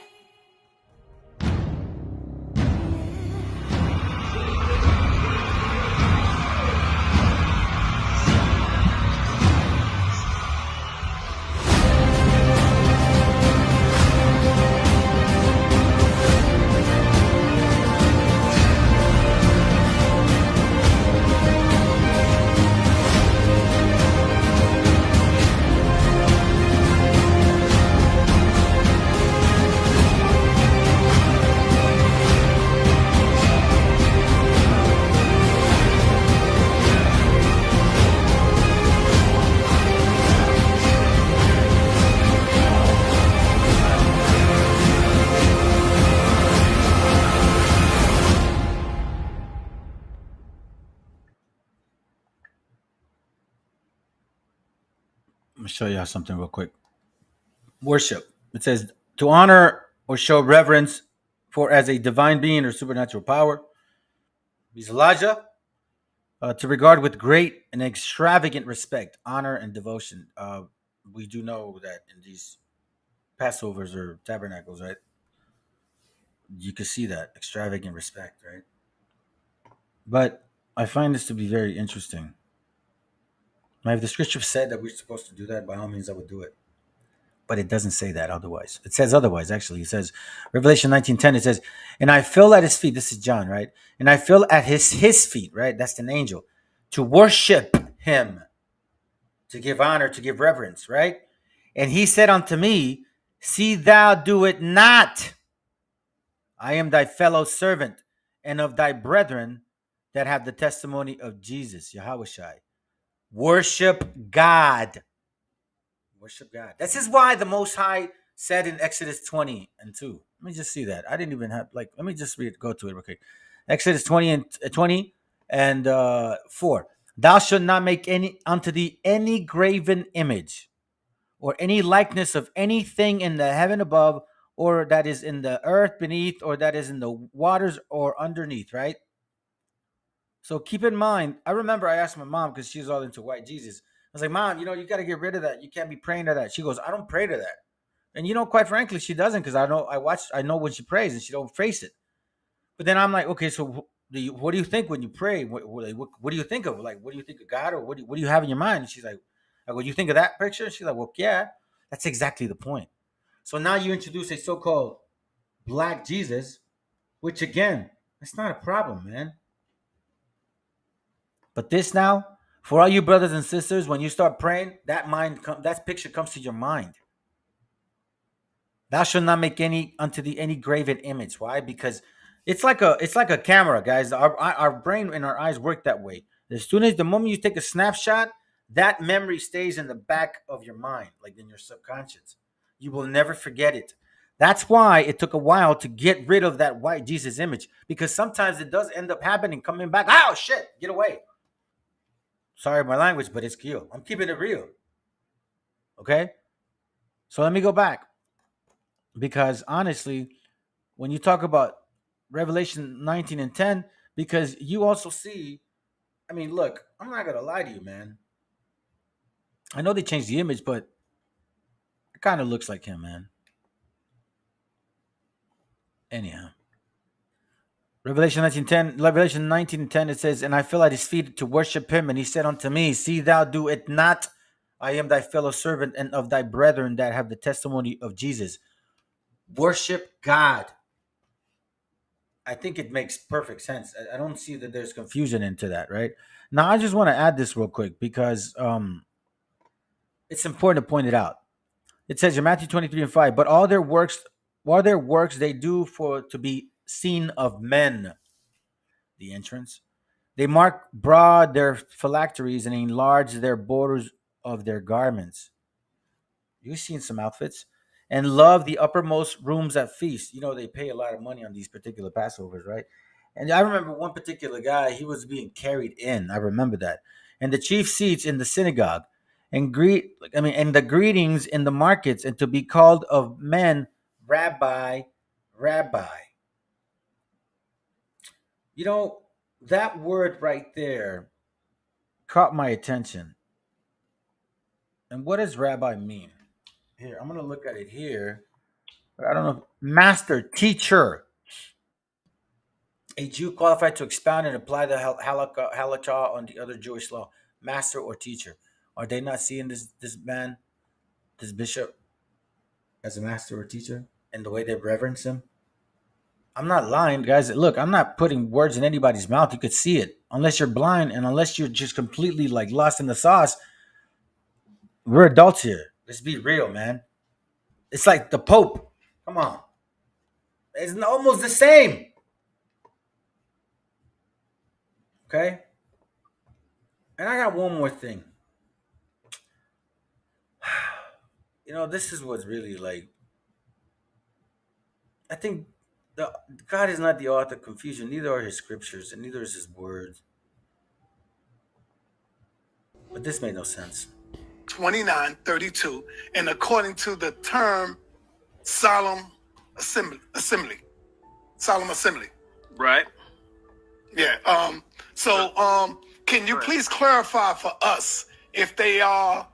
Let me show you something real quick. Worship. It says to honor or show reverence for as a divine being or supernatural power. He's Elijah. To regard with great and extravagant respect, honor, and devotion. We do know that in these Passovers or tabernacles, right? You can see that extravagant respect, right? But I find this to be very interesting. Now, if the scripture said that we're supposed to do that, by all means, I would do it. But it doesn't say that otherwise. It says otherwise, actually. It says, Revelation 19:10, it says, and I fell at his feet. This is John, right? And I fell at his feet, right? That's an angel. To worship him, to give honor, to give reverence, right? And he said unto me, see thou do it not. I am thy fellow servant and of thy brethren that have the testimony of Jesus, Yahushai. Worship God. Worship God. This is why the Most High said in Exodus 20 and 2. Let me just see that. I didn't even have, let me just go to it real quick. Exodus 20 and 4. Thou shalt not make unto thee any graven image or any likeness of anything in the heaven above, or that is in the earth beneath, or that is in the waters or underneath, right? So keep in mind, I remember I asked my mom, because she's all into white Jesus. I was like, Mom, you got to get rid of that. You can't be praying to that. She goes, I don't pray to that. And quite frankly, she doesn't, because I know when she prays and she don't face it. But then I'm like, okay, so what do you think when you pray? What do you think of? Like, what do you think of God, or what do you have in your mind? And she's like, well, you think of that picture? She's like, well, yeah, that's exactly the point. So now you introduce a so-called black Jesus, which again, that's not a problem, man. But this now, for all you brothers and sisters, when you start praying, that picture comes to your mind. Thou shalt not make any graven image. Why? Because it's like a camera, guys. Our brain and our eyes work that way. The moment you take a snapshot, that memory stays in the back of your mind, like in your subconscious. You will never forget it. That's why it took a while to get rid of that white Jesus image, because sometimes it does end up happening, coming back. Oh shit, get away. Sorry my language, but it's real. I'm keeping it real. Okay? So let me go back. Because honestly, when you talk about Revelation 19 and 10, because you also see, look, I'm not going to lie to you, man. I know they changed the image, but it kind of looks like him, man. Anyhow. Revelation 19:10, it says, and I fell at his feet to worship him, and he said unto me, see thou do it not. I am thy fellow servant and of thy brethren that have the testimony of Jesus. Worship God. I think it makes perfect sense. I don't see that there's confusion into that, right? Now, I just want to add this real quick because it's important to point it out. It says in Matthew 23:5, but all their works they do for to be seen of men. The entrance. They mark broad their phylacteries and enlarge their borders of their garments. You've seen some outfits. And love the uppermost rooms at feast. You know, they pay a lot of money on these particular Passovers, right? And I remember one particular guy, he was being carried in. I remember that. And the chief seats in the synagogue and the greetings in the markets, and to be called of men, Rabbi, Rabbi. You know, that word right there caught my attention. And what does rabbi mean? Here, I'm going to look at it here. But I don't know. Master, teacher. A Jew qualified to expound and apply the halakha on the other Jewish law. Master or teacher. Are they not seeing this man, this bishop, as a master or teacher? And the way they reverence him? I'm not lying, guys. Look, I'm not putting words in anybody's mouth. You could see it. Unless you're blind and unless you're just completely like lost in the sauce, we're adults here. Let's be real, man. It's like the Pope. Come on. It's almost the same. Okay? And I got one more thing. You know, this is what's really like. I think God is not the author of confusion. Neither are his scriptures, and neither is his words. But this made no sense. 29:32, and according to the term solemn assembly. Solemn assembly. Right. Yeah. Can you please clarify for us if they are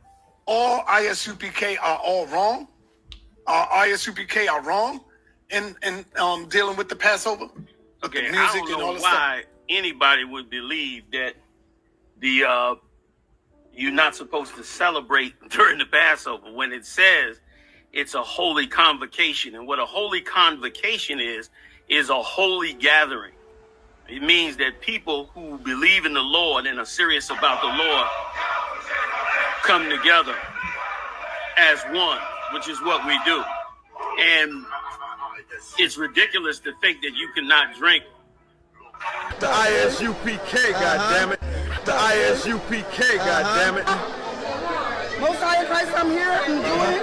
all ISUPK are all wrong? ISUPK are wrong in dealing with the Passover? Okay, the I music don't and know all this why anybody would believe that the you're not supposed to celebrate during the Passover when it says it's a holy convocation. And what a holy convocation is a holy gathering. It means that people who believe in the Lord and are serious about the Lord come together as one, which is what we do. And it's ridiculous to think that you cannot drink. The ISUPK, goddammit. The ISUPK, goddammit. Most High in Christ, I'm here and doing.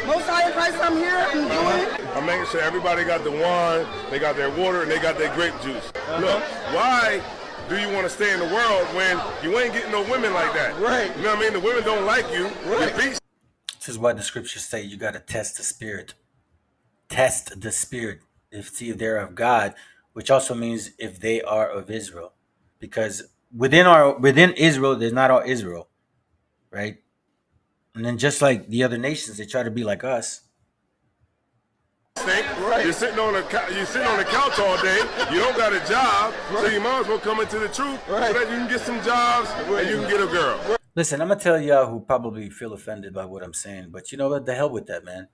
Most High in Christ, I'm here and doing. I'm making sure everybody got the wine, they got their water, and they got their grape juice. Look, why do you want to stay in the world when you ain't getting no women like that? Right. You know what I mean? The women don't like you. Right. This is why the scriptures say you got to test the spirit. Test the spirit. See if they're of God, which also means if they are of Israel. Because within Israel, there's not all Israel. Right? And then just like the other nations, they try to be like us. Right. You're sitting on the couch all day. You don't got a job, so you might as well come into the truth so that you can get some jobs and you can get a girl. Listen, I'm gonna tell y'all who probably feel offended by what I'm saying, but you know what? The hell with that, man.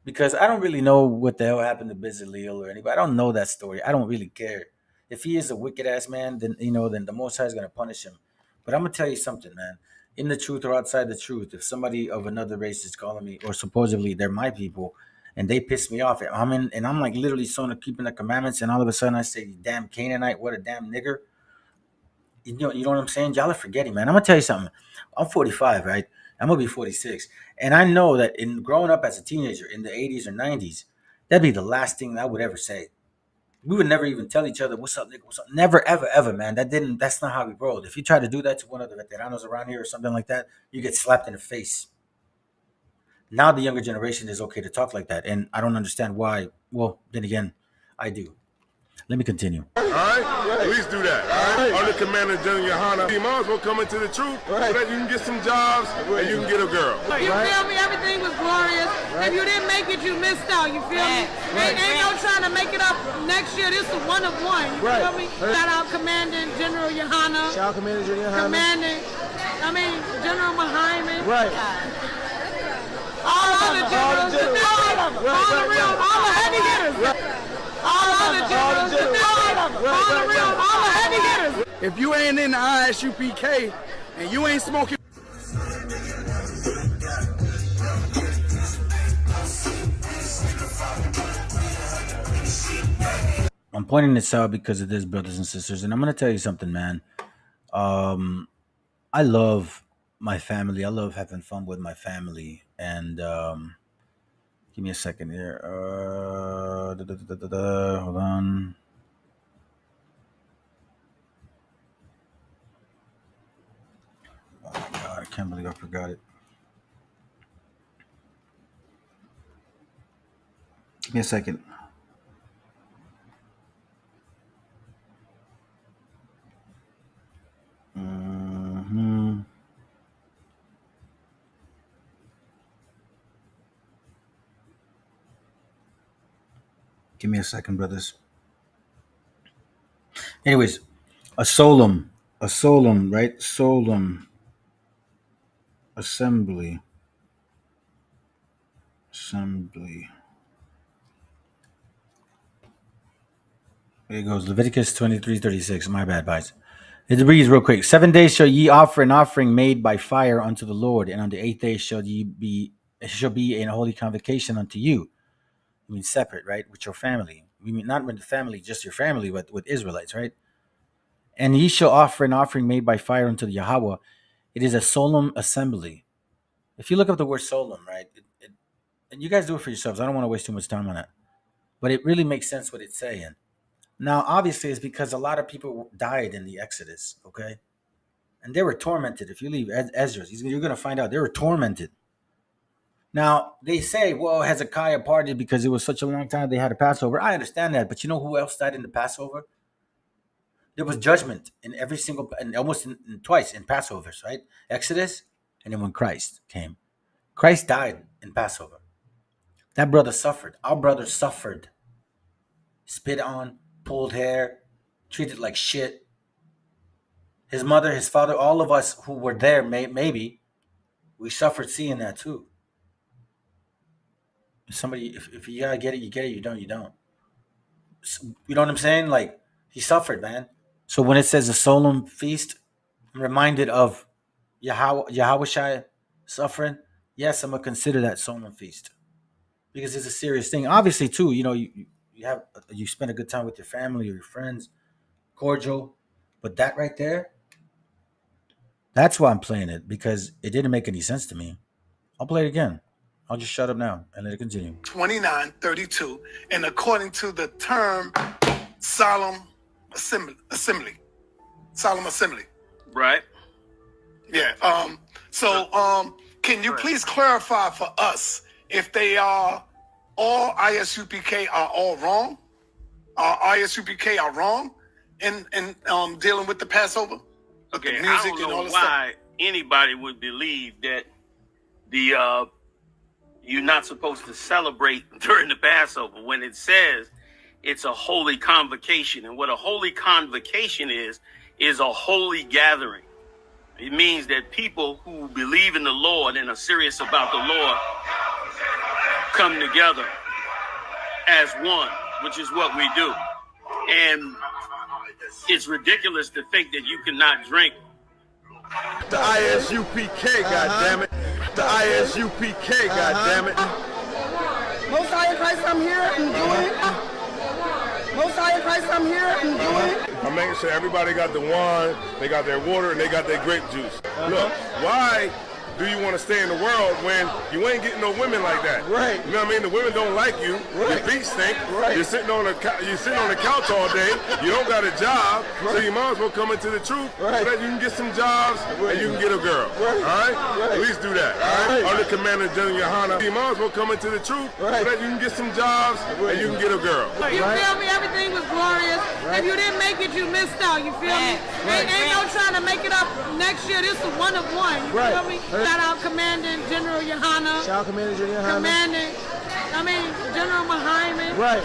Because I don't really know what the hell happened to Bezaleel or anybody. I don't know that story. I don't really care. If he is a wicked ass man, then then the Most High is gonna punish him. But I'm gonna tell you something, man. In the truth or outside the truth, if somebody of another race is calling me, or supposedly they're my people, and they piss me off, I'm like literally keeping the commandments, and all of a sudden I say, "Damn Canaanite, what a damn nigger." You know what I'm saying? Y'all are forgetting, man. I'm gonna tell you something. I'm 45, right? I'm gonna be 46, and I know that in growing up as a teenager in the 80s or 90s, that'd be the last thing I would ever say. We would never even tell each other, "What's up, nigga? What's up?" Never, ever, ever, man. That's not how we rolled. If you try to do that to one of the veteranos around here or something like that, you get slapped in the face. Now the younger generation is okay to talk like that, and I don't understand why. Well, then again, I do. Let me continue. All right? At least do that. All right? Under Commander General Yohana, you might as well come into the truth so that you can get some jobs and you can get a girl. You feel me? Everything was glorious. If you didn't make it, you missed out. You feel me? Ain't no trying to make it up next year. This is one of one. You feel me? Shout out Commanding General Yohana. Shout out Commander General Yohana. General Muhammad. Right. All other generals. All the real, all the heavy hitters. All other generals. All the real, all the heavy hitters. If you ain't in the ISUPK and you ain't smoking. I'm pointing this out because of this, brothers and sisters, and I'm gonna tell you something, man. I love my family. I love having fun with my family, and give me a second here. Hold on. Oh my God, I can't believe I forgot it. Give me a second. Give me a second, brothers. Anyways, a solemn, right? Solemn assembly. There it goes. Leviticus 23:36. My bad, guys. It reads real quick. 7 days shall ye offer an offering made by fire unto the Lord, and on the 8th day shall be a holy convocation unto you. I mean, separate, right? With your family. We mean not with the family, just your family, but with Israelites, right? And ye shall offer an offering made by fire unto the Yahweh. It is a solemn assembly. If you look up the word solemn, right? And you guys do it for yourselves. I don't want to waste too much time on that. But it really makes sense what it's saying. Now, obviously, it's because a lot of people died in the Exodus, okay? And they were tormented. If you leave Ezra, you're going to find out they were tormented. Now, they say, well, Hezekiah partied because it was such a long time they had a Passover. I understand that, but you know who else died in the Passover? There was judgment in every single, and almost twice in Passovers, right? Exodus, and then when Christ came. Christ died in Passover. That brother suffered. Our brother suffered. Spit on, pulled hair, treated like shit. His mother, his father, all of us who were there, maybe, we suffered seeing that too. If you gotta get it, you get it. You don't, you don't. You know what I'm saying? Like, he suffered, man. So when it says a solemn feast, I'm reminded of Yahweh suffering. Yes, I'm gonna consider that solemn feast because it's a serious thing. Obviously, too, you know, you spend a good time with your family or your friends, cordial. But that right there, that's why I'm playing it, because it didn't make any sense to me. I'll play it again. I'll just shut up now and let it continue. 29:32, and according to the term solemn assembly. Right. Yeah. Can you please clarify for us if they are all ISUPK are all wrong? ISUPK are wrong in dealing with the Passover? Okay, the music I don't know and all this why anybody would believe that you're not supposed to celebrate during the Passover when it says it's a holy convocation. And what a holy convocation is a holy gathering. It means that people who believe in the Lord and are serious about the Lord come together as one, which is what we do. And it's ridiculous to think that you cannot drink. The ISUPK, goddammit. The ISUPK, goddammit. Most High in Christ, I'm here. Enjoy it. Most High in Christ, I'm here. Enjoy it. I'm making sure everybody got the wine, they got their water, and they got their grape juice. Look, why do do you want to stay in the world when you ain't getting no women like that? Right. You know what I mean? The women don't like you. Your feet stink. Right. You're sitting on the couch all day. You don't got a job, so you might as well come into the truth so that you can get some jobs and you can get a girl. All right? At least do that. All right? Under Commander General Yohana, you might as well come into the truth so that you can get some jobs and you can get a girl. You feel me? Everything was glorious. If you didn't make it, you missed out. You feel me? Ain't no trying to make it up next year. This is one of one. You feel me? Shout out Commanding General Yohana. Shout out Commander General Yohana. General Muhammad. Right.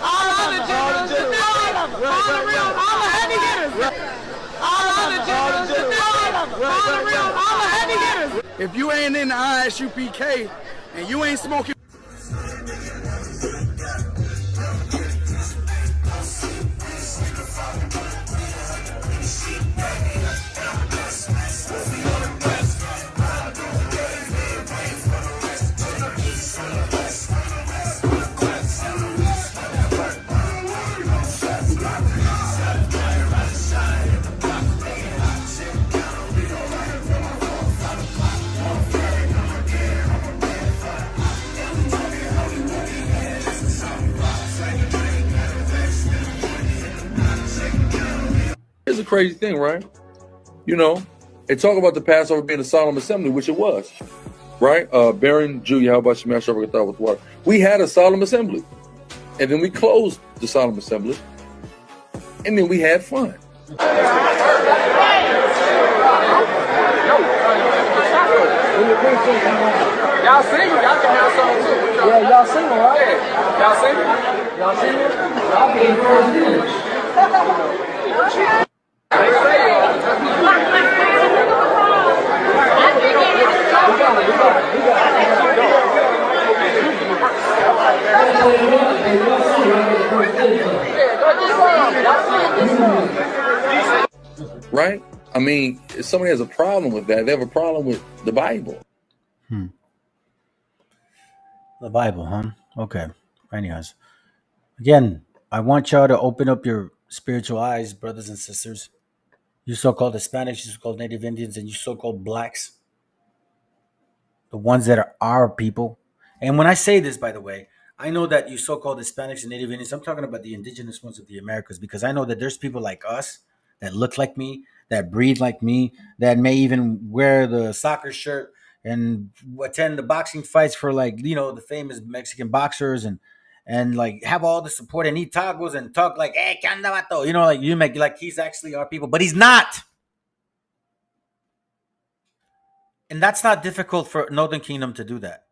All other generals. All the real, all the heavy hitters. All other generals. All the real, all the heavy hitters. If you ain't in the ISUPK and you ain't smoking. Here's a crazy thing, right? You know, they talk about the Passover being a solemn assembly, which it was, right? Baron Julia, how about you mash over thought with water? We had a solemn assembly, and then we closed the solemn assembly, and then we had fun. Y'all single, y'all can have some too. Yeah, y'all single, right? Y'all single? Y'all single? Y'all be first. Right? I mean, if somebody has a problem with that, they have a problem with the Bible. The Bible, huh? Okay. Anyways, again, I want y'all to open up your spiritual eyes, brothers and sisters. You so-called Hispanics, you so-called Native Indians, and you so-called blacks. The ones that are our people. And when I say this, by the way, I know that you so-called Hispanics and Native Indians, I'm talking about the indigenous ones of the Americas, because I know that there's people like us that look like me, that breathe like me, that may even wear the soccer shirt and attend the boxing fights for, like, you know, the famous Mexican boxers, and like have all the support and eat tacos and talk like, hey, ¿qué onda, vato? You know, like you make like he's actually our people, but he's not. And that's not difficult for Northern Kingdom to do that.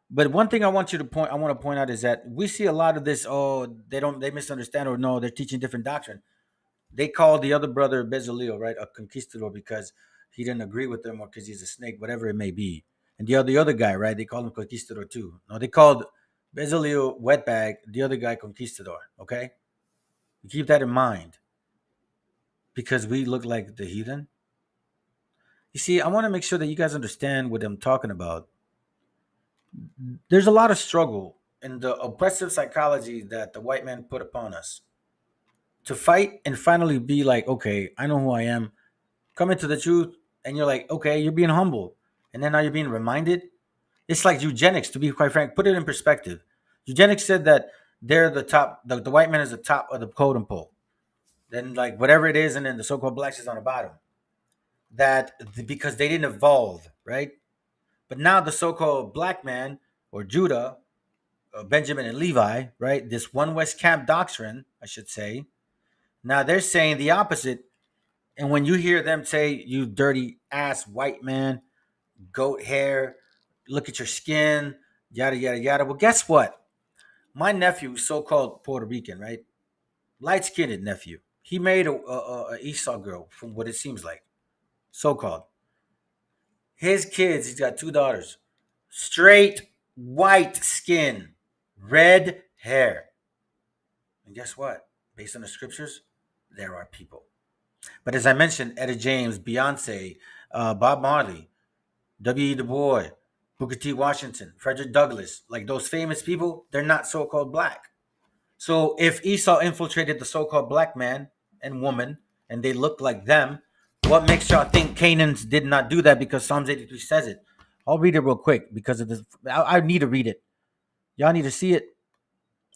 But one thing I want to point out is that we see a lot of this. Oh, they misunderstand, or no, they're teaching different doctrine. They called the other brother Bezalel, right, a conquistador because he didn't agree with them or because he's a snake, whatever it may be. And the other guy, right, they called him conquistador too. No, they called Bezalel wetbag, the other guy conquistador. Okay, you keep that in mind because we look like the heathen. You see, I want to make sure that you guys understand what I'm talking about. There's a lot of struggle in the oppressive psychology that the white man put upon us to fight and finally be like, okay, I know who I am. Come into the truth, and you're like, okay, you're being humble. And then now you're being reminded. It's like eugenics, to be quite frank. Put it in perspective. Eugenics said that they're the top, the white man is the top of the totem pole. Then, like, whatever it is, and then the so-called blacks is on the bottom. Because they didn't evolve, right? But now the so-called black man, or Judah, Benjamin and Levi, right? This one West Camp doctrine, I should say. Now they're saying the opposite. And when you hear them say, you dirty ass white man, goat hair, look at your skin, yada, yada, yada. Well, guess what? My nephew, so-called Puerto Rican, right? Light-skinned nephew. He made a Esau girl, from what it seems like. So-called. His kids, he's got 2 daughters. Straight white skin, red hair. And guess what? Based on the scriptures, there are people. But as I mentioned, Etta James, Beyonce, Bob Marley, W.E. Du Bois, Booker T. Washington, Frederick Douglass, like those famous people, they're not so-called black. So if Esau infiltrated the so-called black man and woman, and they look like them, What makes y'all think Canaans did not do that? Because Psalms 83 says it. I'll read it real quick because of this. I need to read it. Y'all need to see it.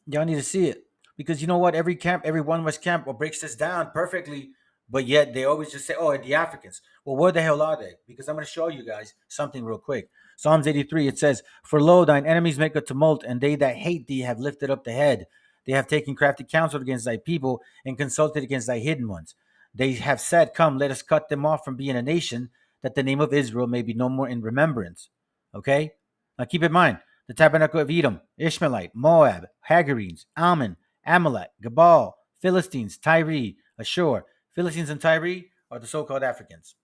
Y'all need to see it. Because you know what? Every one West camp breaks this down perfectly, but yet they always just say, oh, and the Africans. Well, where the hell are they? Because I'm going to show you guys something real quick. Psalms 83, it says, For lo, thine enemies make a tumult, and they that hate thee have lifted up the head. They have taken crafty counsel against thy people and consulted against thy hidden ones. They have said, Come, let us cut them off from being a nation, that the name of Israel may be no more in remembrance. Okay? Now keep in mind, the tabernacle of Edom, Ishmaelite, Moab, Hagarenes, Ammon, Amalek, Gabal, Philistines, Tyre, Ashur. Philistines and Tyre are the so-called Africans.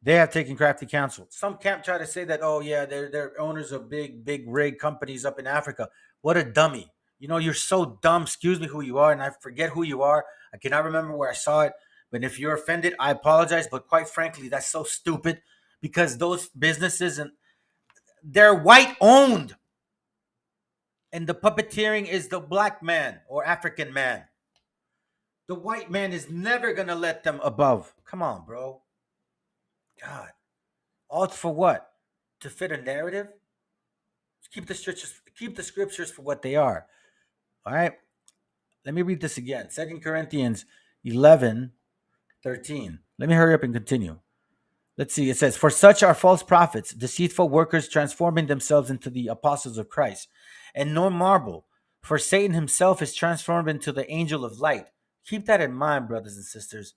They have taken crafty counsel. Some camp try to say that, oh yeah, they're owners of big rig companies up in Africa. What a dummy. You know, you're so dumb. Excuse me who you are, and I forget who you are. I cannot remember where I saw it. But if you're offended, I apologize. But quite frankly, that's so stupid because those businesses and they're white owned. And the puppeteering is the black man or African man. The white man is never going to let them above. Come on, bro. God. All for what? To fit a narrative? Keep the scriptures for what they are. All right? Let me read this again. 2 Corinthians 11:13. Let me hurry up and continue. Let's see. It says, For such are false prophets, deceitful workers transforming themselves into the apostles of Christ. And no marvel, for Satan himself is transformed into the angel of light. Keep that in mind, brothers and sisters.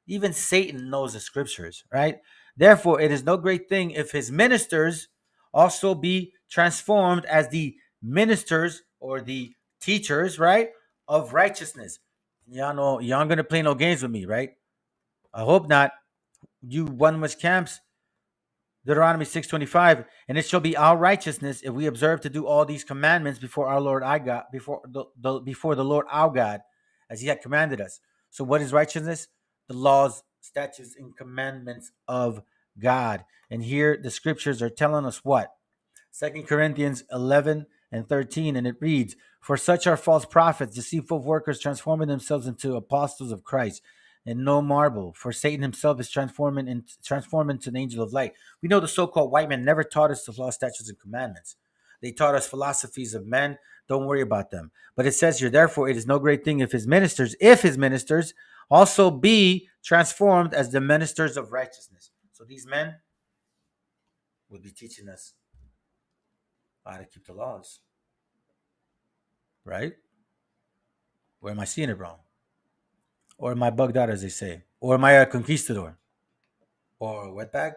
Even Satan knows the scriptures, right? Therefore, it is no great thing if his ministers also be transformed as the ministers or the teachers, right, of righteousness. Y'all know, y'all aren't going to play no games with me, right? I hope not. You one West camps, Deuteronomy 6:25, and it shall be our righteousness if we observe to do all these commandments before our Lord our God, before the Lord our God, as he had commanded us. So what is righteousness? The laws, statutes, and commandments of God. And here the scriptures are telling us what? 2 Corinthians 11:13, and it reads, For such are false prophets, deceitful workers, transforming themselves into apostles of Christ. And no marvel, for Satan himself is transformed into an angel of light. We know the so-called white man never taught us the law, statutes, and commandments. They taught us philosophies of men. Don't worry about them. But it says here, therefore, it is no great thing if his ministers also be transformed as the ministers of righteousness. So these men will be teaching us how to keep the laws. Right? Or am I seeing it wrong? Or am I bugged out, as they say? Or am I a conquistador? Or a wetbag?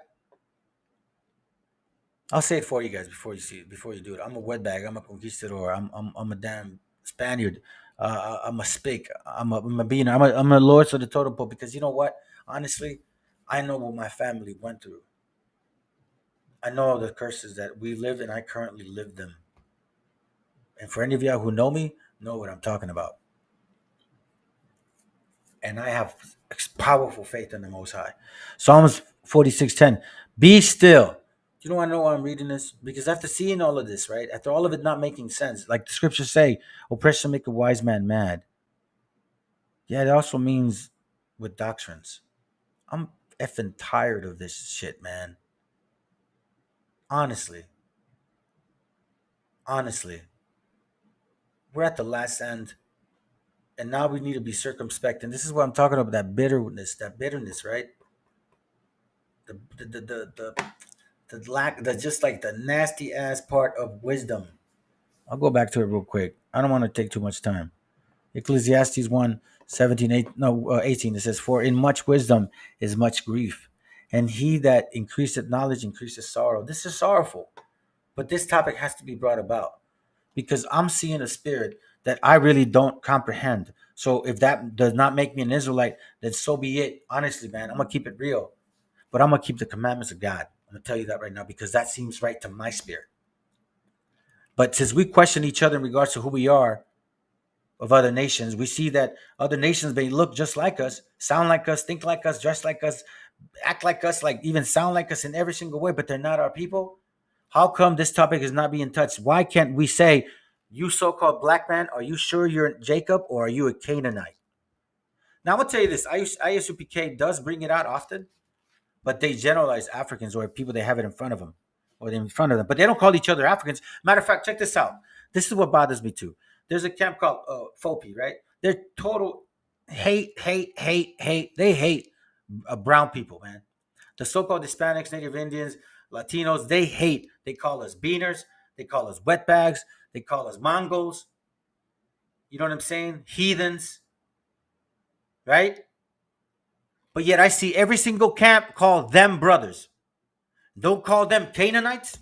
I'll say it for you guys before you do it. I'm a wetbag. I'm a conquistador. I'm a damn Spaniard. I'm a spake. I'm a beaner. I'm a lord of the totem pole because you know what? Honestly, I know what my family went through. I know the curses that we lived and I currently live them. And for any of y'all who know me, know what I'm talking about. And I have powerful faith in the Most High. Psalms 46:10. Be still. You know, I know why I'm reading this because after seeing all of this, right? After all of it not making sense, like the scriptures say, oppression make a wise man mad. Yeah, it also means with doctrines. I'm effing tired of this shit, man. Honestly, we're at the last end, and now we need to be circumspect. And this is what I'm talking about, that bitterness, right? The lack, the just like the nasty ass part of wisdom. I'll go back to it real quick. I don't want to take too much time. Ecclesiastes 1, 18. It says, For in much wisdom is much grief, and he that increaseth knowledge increases sorrow. This is sorrowful, but this topic has to be brought about because I'm seeing a spirit that I really don't comprehend. So if that does not make me an Israelite, then so be it. Honestly, man, I'm going to keep it real, but I'm going to keep the commandments of God. I'm going to tell you that right now because that seems right to my spirit. But since we question each other in regards to who we are of other nations, we see that other nations may look just like us, sound like us, think like us, dress like us, act like us, like even sound like us in every single way, but they're not our people. How come this topic is not being touched? Why can't we say, you so-called black man, are you sure you're Jacob or are you a Canaanite? Now I'm gonna tell you this: ISUPK does bring it out often, but they generalize Africans or people they have it in front of them or in front of them, but they don't call each other Africans. Matter of fact, check this out. This is what bothers me too. There's a camp called FOPI, right? They're total hate. They hate brown people, man. The so-called Hispanics, Native Indians, Latinos, they hate. They call us beaners. They call us wetbags. They call us Mongols. You know what I'm saying? Heathens, right? But yet I see every single camp call them brothers. Don't call them Canaanites,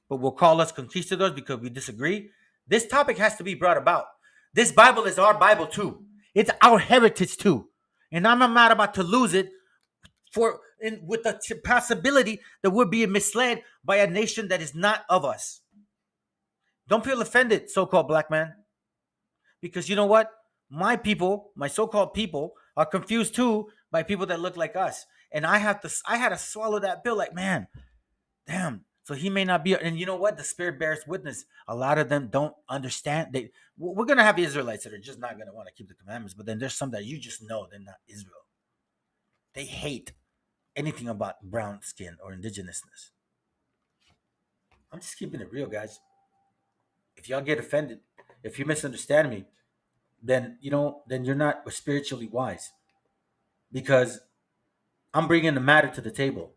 but we'll call us conquistadors because we disagree. This topic has to be brought about. This Bible is our Bible too. It's our heritage too. And I'm not about to lose it with the possibility that we're being misled by a nation that is not of us. Don't feel offended, so-called black man. Because you know what? My people, my so-called people, are confused too by people that look like us. And I had to swallow that pill like, man, damn. So he may not be, and you know what? The Spirit bears witness. A lot of them don't understand. We're gonna have Israelites that are just not gonna want to keep the commandments, but then there's some that you just know they're not Israel. They hate anything about brown skin or indigenousness. I'm just keeping it real, guys. If y'all get offended, if you misunderstand me, then then you're not spiritually wise, because I'm bringing the matter to the table,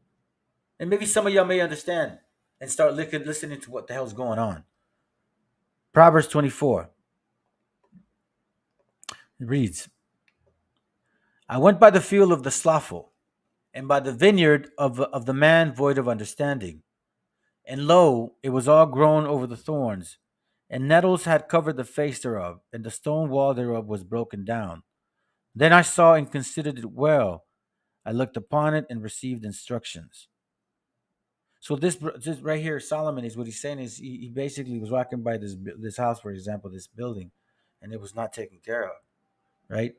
and maybe some of y'all may understand and start listening to what the hell's going on. Proverbs 24. It reads, I went by the field of the slothful, and by the vineyard of the man void of understanding. And lo, it was all grown over the thorns, and nettles had covered the face thereof, and the stone wall thereof was broken down. Then I saw and considered it well. I looked upon it and received instructions. So this right here, Solomon, is what he's saying is he basically was walking by this house, for example, this building, and it was not taken care of, right?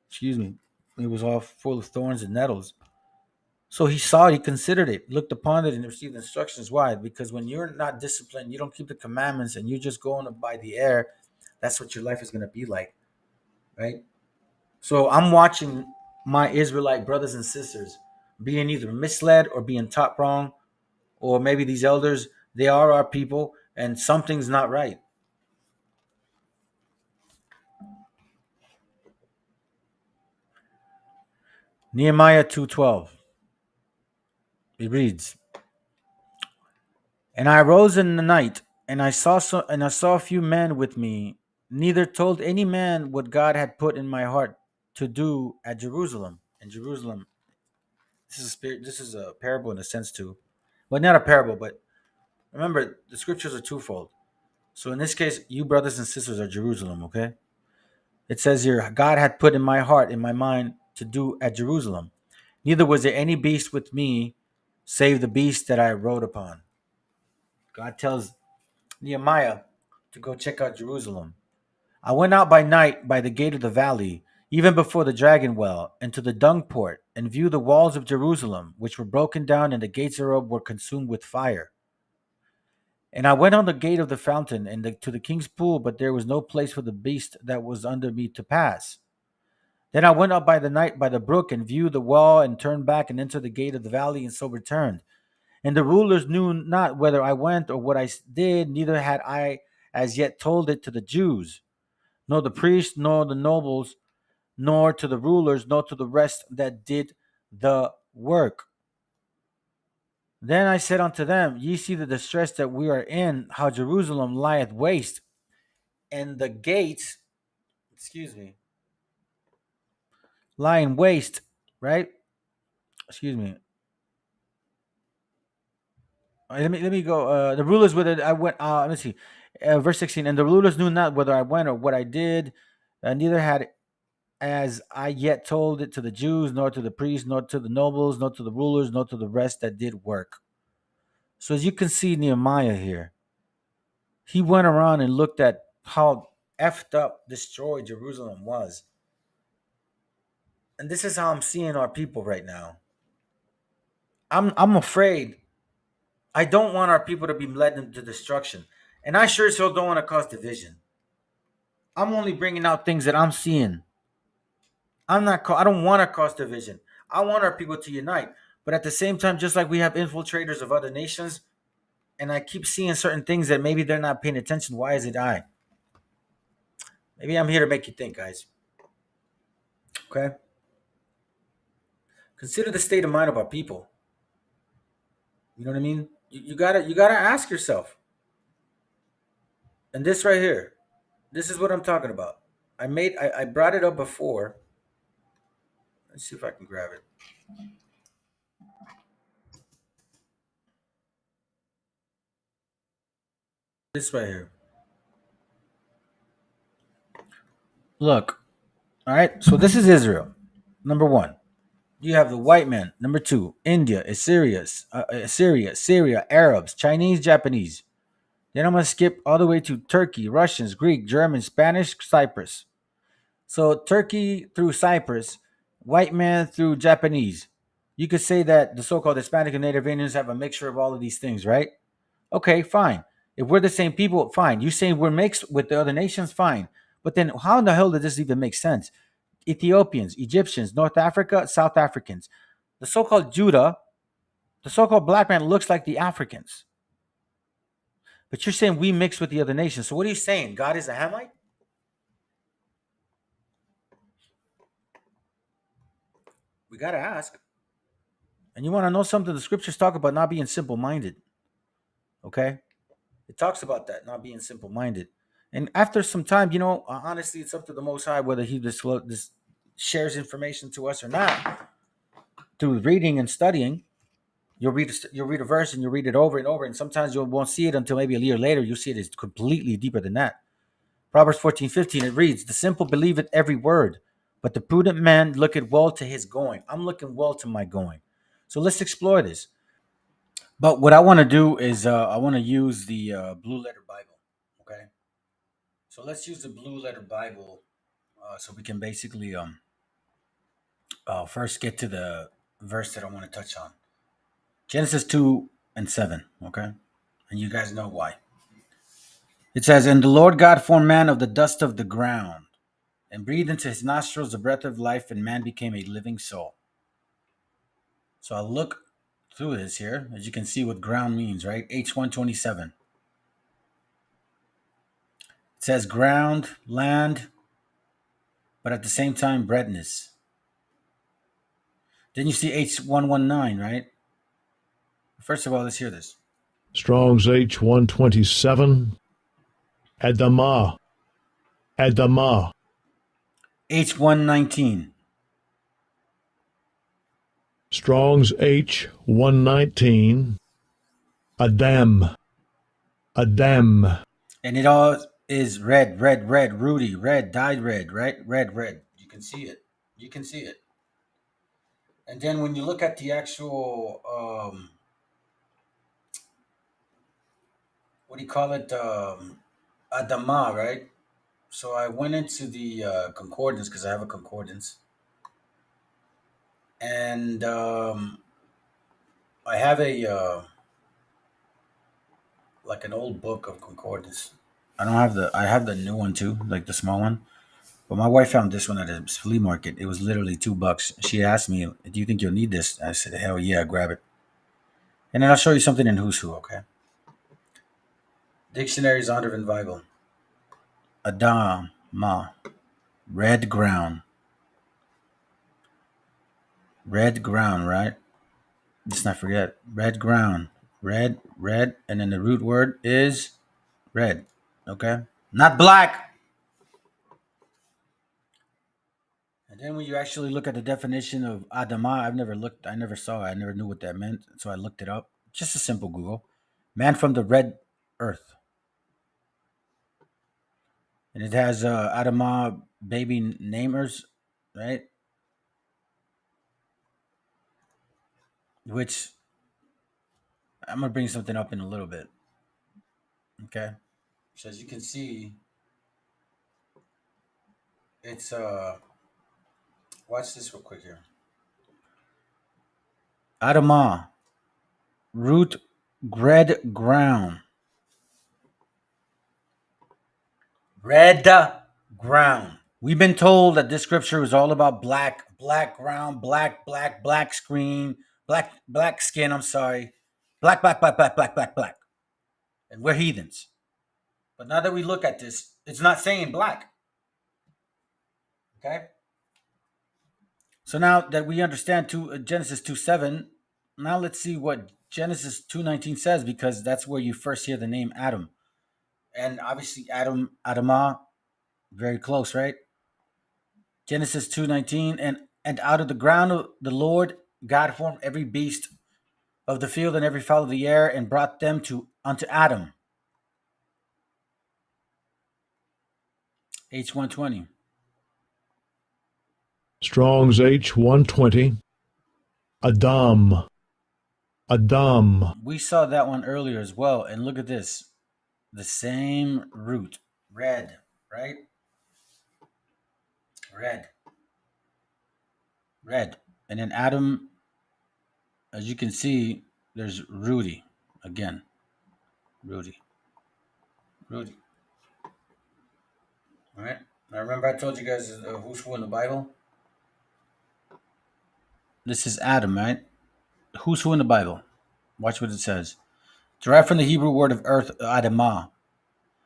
Excuse me. It was all full of thorns and nettles. So he saw it, he considered it, looked upon it, and received instructions. Why? Because when you're not disciplined, you don't keep the commandments, and you're just going by the air, that's what your life is going to be like, right? So I'm watching my Israelite brothers and sisters being either misled or being taught wrong, or maybe these elders, they are our people, and something's not right. Nehemiah 2:12. It reads, And I arose in the night, and I saw a few men with me, neither told any man what God had put in my heart to do at Jerusalem. And Jerusalem, this is a parable in a sense too. Well, not a parable, but remember the scriptures are twofold. So in this case, you brothers and sisters are Jerusalem, okay? It says here, God had put in my heart, in my mind, to do at Jerusalem. Neither was there any beast with me, save the beast that I rode upon. God tells Nehemiah to go check out Jerusalem. I went out by night by the gate of the valley, even before the dragon well, and to the dung port, and viewed the walls of Jerusalem, which were broken down, and the gates thereof were consumed with fire. And I went on the gate of the fountain and to the king's pool, but there was no place for the beast that was under me to pass. Then I went up by the night by the brook and viewed the wall, and turned back and entered the gate of the valley, and so returned. And the rulers knew not whether I went or what I did, neither had I as yet told it to the Jews, nor the priests, nor the nobles, nor to the rulers, nor to the rest that did the work. Then I said unto them, Ye see the distress that we are in, how Jerusalem lieth waste, and the gates, lying waste, right? Excuse me. Let me go. The rulers with it. I went. Let me see. Verse 16. And the rulers knew not whether I went or what I did. Neither had as I yet told it to the Jews, nor to the priests, nor to the nobles, nor to the rulers, nor to the rest that did work. So as you can see, Nehemiah here, he went around and looked at how effed up, destroyed Jerusalem was. And this is how I'm seeing our people right now. I'm afraid. I don't want our people to be led into destruction. And I sure so don't want to cause division. I'm only bringing out things that I'm seeing. I don't want to cause division. I want our people to unite. But at the same time, just like we have infiltrators of other nations, and I keep seeing certain things that maybe they're not paying attention. Why is it I? Maybe I'm here to make you think, guys. Okay? Consider the state of mind of our people. You know what I mean? You gotta ask yourself. And this right here, this is what I'm talking about. I brought it up before. Let's see if I can grab it. This right here. Look. All right. So this is Israel. Number one. You have the white man. Number two, India, Assyria, Syria, Arabs, Chinese, Japanese. Then I'm gonna skip all the way to Turkey, Russians, Greek, German, Spanish, Cyprus. So Turkey through Cyprus, white man through Japanese. You could say that the so-called Hispanic and Native Indians have a mixture of all of these things, right? Okay, fine. If we're the same people, fine. You say we're mixed with the other nations, fine. But then how in the hell does this even make sense? Ethiopians, Egyptians, North Africa, South Africans. The so-called Judah, the so-called black man looks like the Africans. But you're saying we mix with the other nations. So what are you saying? God is a Hamite? We got to ask. And you want to know something? The scriptures talk about not being simple-minded. Okay? It talks about that, not being simple-minded. And after some time, honestly, it's up to the Most High whether he shares information to us or not. Through reading and studying, you'll read a verse and you'll read it over and over, and sometimes you won't see it until maybe a year later. You'll see it as completely deeper than that. Proverbs 14:15, it reads, "The simple believeth every word, but the prudent man looketh well to his going." I'm looking well to my going. So let's explore this. But what I want to do is I want to use the Blue Letter Bible. Okay. So let's use the Blue Letter Bible so we can basically first get to the verse that I want to touch on. Genesis 2:7. Okay. And you guys know why. It says, "And the Lord God formed man of the dust of the ground and breathed into his nostrils the breath of life, and man became a living soul." So I'll look through this here, as you can see what ground means, right? H127. It says ground, land, but at the same time, breadness. Then you see H119, right? First of all, let's hear this. Strong's H127. Adamah. Adamah. H119. Strong's H119. Adam. Adam. And it all is red, red, red, Rudy, red, dyed red, right? Red, red. You can see it. You can see it. And then when you look at the actual, what do you call it? Adama, right? So I went into the concordance because I have a concordance. And I have like an old book of concordance. I have the new one too, like the small one. But my wife found this one at a flea market. It was literally $2. She asked me, "Do you think you'll need this?" I said, "Hell yeah, grab it." And then I'll show you something in Who's Who, okay? Dictionaries Zondervan Bible. Adama. Red ground. Red ground, right? Let's not forget. Red ground. Red, red, and then the root word is red. Okay? Not black. And then when you actually look at the definition of Adama, I never saw it. I never knew what that meant. So I looked it up. Just a simple Google. Man from the red earth. And it has Adama baby namers, right? Which I'm going to bring something up in a little bit. Okay? So as you can see, it's watch this real quick here. Adama, root, red ground. Red ground. We've been told that this scripture is all about black ground, black screen, black skin. I'm sorry, black. And we're heathens. But now that we look at this, it's not saying black. Okay. So now that we understand Genesis 2:7, now let's see what Genesis 2:19 says, because that's where you first hear the name Adam. And obviously Adamah, very close, right? Genesis 2:19, and out of the ground of the Lord God formed every beast of the field and every fowl of the air, and brought them unto Adam. H120. Strong's H120. Adam. We saw that one earlier as well. And look at this. The same root. Red, right? Red. And then Adam, as you can see, there's Rudy again. Rudy. All right. Now remember I told you guys who's who in the Bible? This is Adam, right? Who's who in the Bible? Watch what it says. Derived from the Hebrew word of earth, Adamah.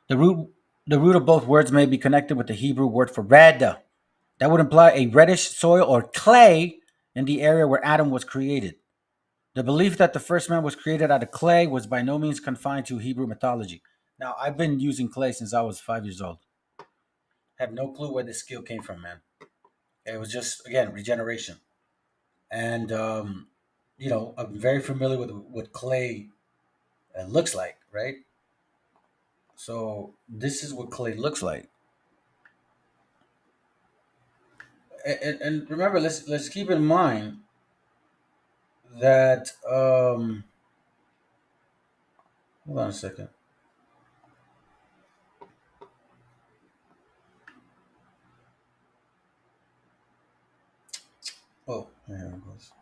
The root of both words may be connected with the Hebrew word for red. That would imply a reddish soil or clay in the area where Adam was created. The belief that the first man was created out of clay was by no means confined to Hebrew mythology. Now, I've been using clay since I was 5 years old. I have no clue where this skill came from, man. It was just, again, regeneration. And, I'm very familiar with what clay looks like, right? So this is what clay looks like. And remember, let's keep in mind that hold on a second. Oh, there it goes.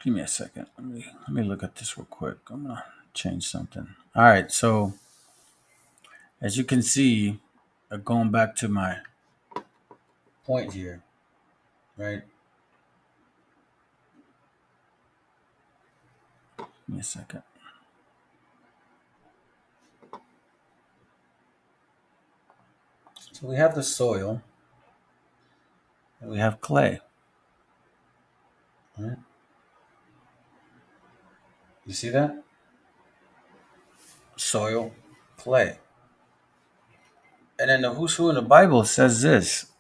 Give me a second. Let me look at this real quick. I'm gonna change something. All right, so as you can see, going back to my point here, right? Give me a second. So we have the soil, and we have clay. Right? You see that? Soil, clay. And then the who's who in the Bible says this: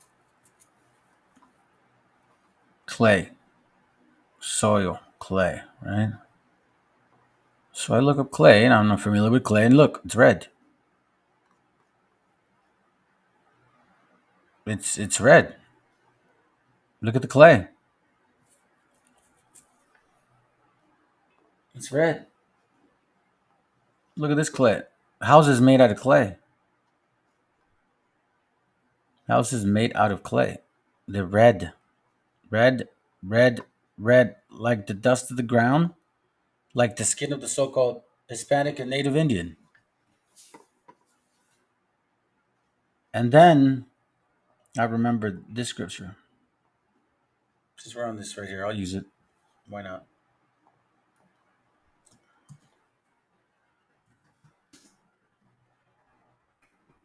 clay, soil, clay, right? So I look up clay, and I'm not familiar with clay, and look, it's red. It's red. Look at the clay. It's red. Look at this clay. Houses made out of clay. Houses made out of clay. They're red. Red, like the dust of the ground, like the skin of the so-called Hispanic and Native Indian. And then I remembered this scripture. Since we're on this right here, I'll use it. Why not?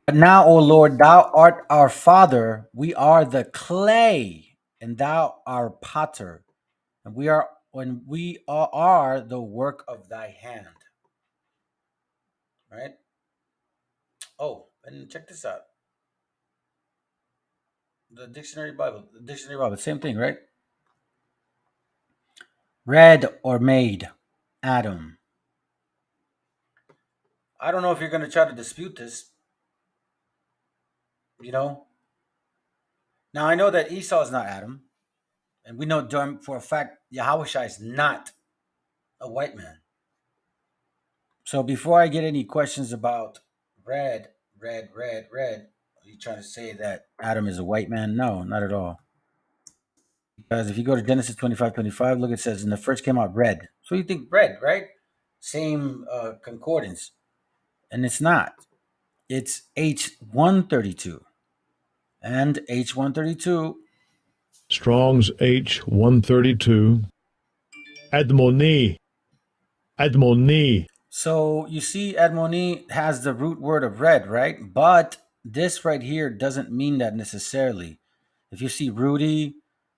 But now, O Lord, thou art our Father, we are the clay, and thou our potter, and we are the work of thy hand. Right? Oh, and check this out. The dictionary Bible, same thing, right? Read or made, Adam. I don't know if you're going to try to dispute this. Now I know that Esau is not Adam, and we know for a fact Yahushua is not a white man. So before I get any questions about red, are you trying to say that Adam is a white man? No, not at all. Because if you go to Genesis 25:25, look, it says, and the first came out red. So you think red, right? Same concordance. And it's not. It's H132. And H132. Strong's H132. Admoni. Admoni. So you see, Admoni has the root word of red, right? But this right here doesn't mean that necessarily. If you see Rudy,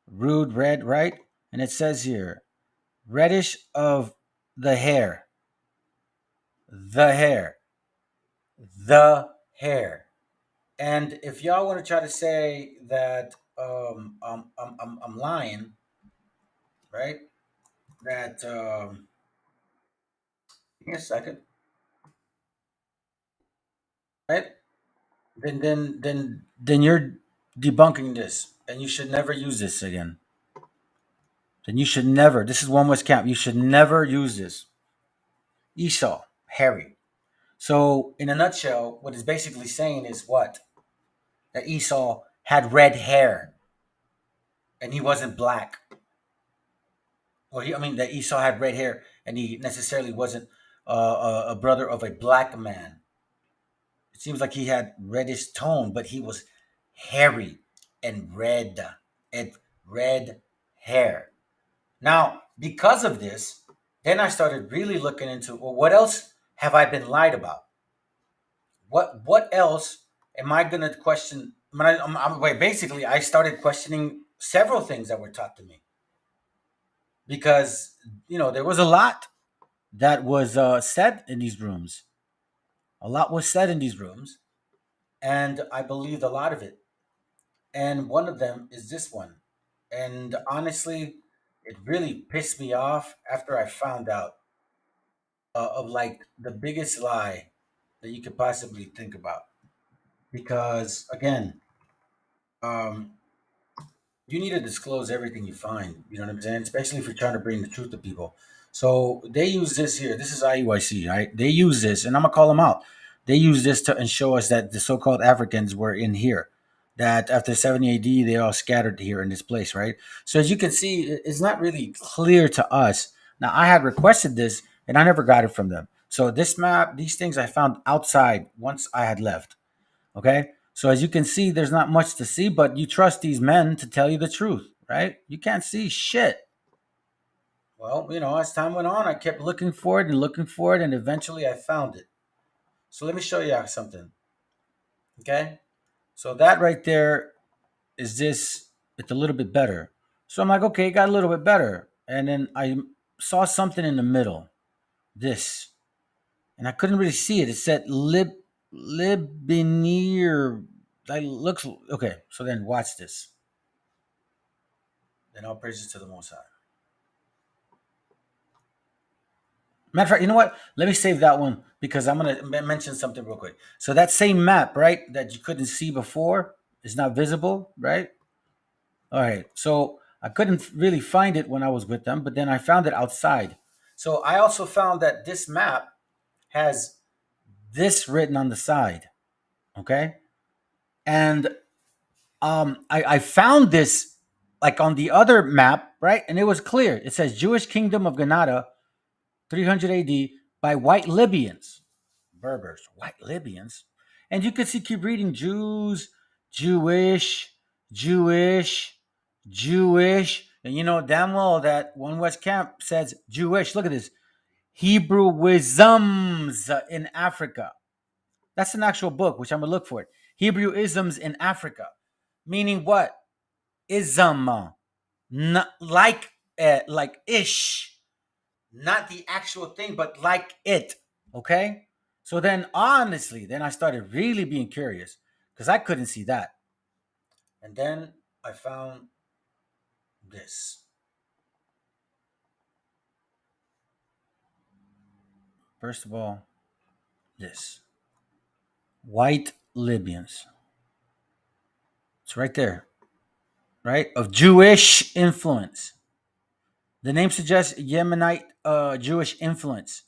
rude, red, right? And it says here, reddish of the hair, the hair, the hair. And if y'all want to try to say that I'm lying, right? That give me a second, right? Then you're debunking this, and you should never use this again. Then you should never. This is one West Camp. You should never use this. Esau, Harry. So in a nutshell, what it's basically saying is what? That Esau had red hair, and he wasn't black. Well, I mean that Esau had red hair, and he necessarily wasn't a brother of a black man. It seems like he had reddish tone, but he was hairy and red hair. Now, because of this, then I started really looking into, well, what else have I been lied about? What else am I going to question? Basically, I started questioning several things that were taught to me because there was a lot that was said in these rooms. A lot was said in these rooms, and I believed a lot of it. And one of them is this one. And honestly, it really pissed me off after I found out of like the biggest lie that you could possibly think about. Because again, um, you need to disclose everything you find. You know what I'm saying? Especially if you're trying to bring the truth to people. So they use this here. This is IUIC, right? They use this, and I'm gonna call them out. They use this to and show us that the so-called Africans were in here. That after 70 AD, they all scattered here in this place, right? So as you can see, it's not really clear to us. Now, I had requested this, and I never got it from them. So this map, these things I found outside once I had left. Okay. So as you can see, there's not much to see, but you trust these men to tell you the truth, right? You can't see shit. Well, as time went on, I kept looking for it and looking for it, and eventually I found it. So let me show you something. Okay. So that right there is this. It's a little bit better. So I'm like, okay, it got a little bit better. And then I saw something in the middle. This. And I couldn't really see it. It said Libinier. Like looks okay. So then watch this. Then all praises to the Most High. Matter of fact, you know what? Let me save that one because I'm gonna mention something real quick. So that same map, right, that you couldn't see before, is not visible, right? All right. So I couldn't really find it when I was with them, but then I found it outside. So I also found that this map has this written on the side. Okay. And I found this like on the other map, right? And it was clear. It says Jewish Kingdom of Granada, 300 AD, by white Libyans, Berbers, white Libyans. And you can see, keep reading Jews, Jewish, Jewish, Jewish. And damn well that one West Camp says Jewish. Look at this. Hebrewisms in Africa. That's an actual book, which I'm going to look for it. Hebrewisms in Africa. Meaning what? Ism. Not like ish. Not the actual thing, but like it. Okay? So then, honestly, then I started really being curious because I couldn't see that. And then I found this. First of all, this. White Libyans. It's right there. Right? Of Jewish influence. The name suggests Yemenite Jewish influence.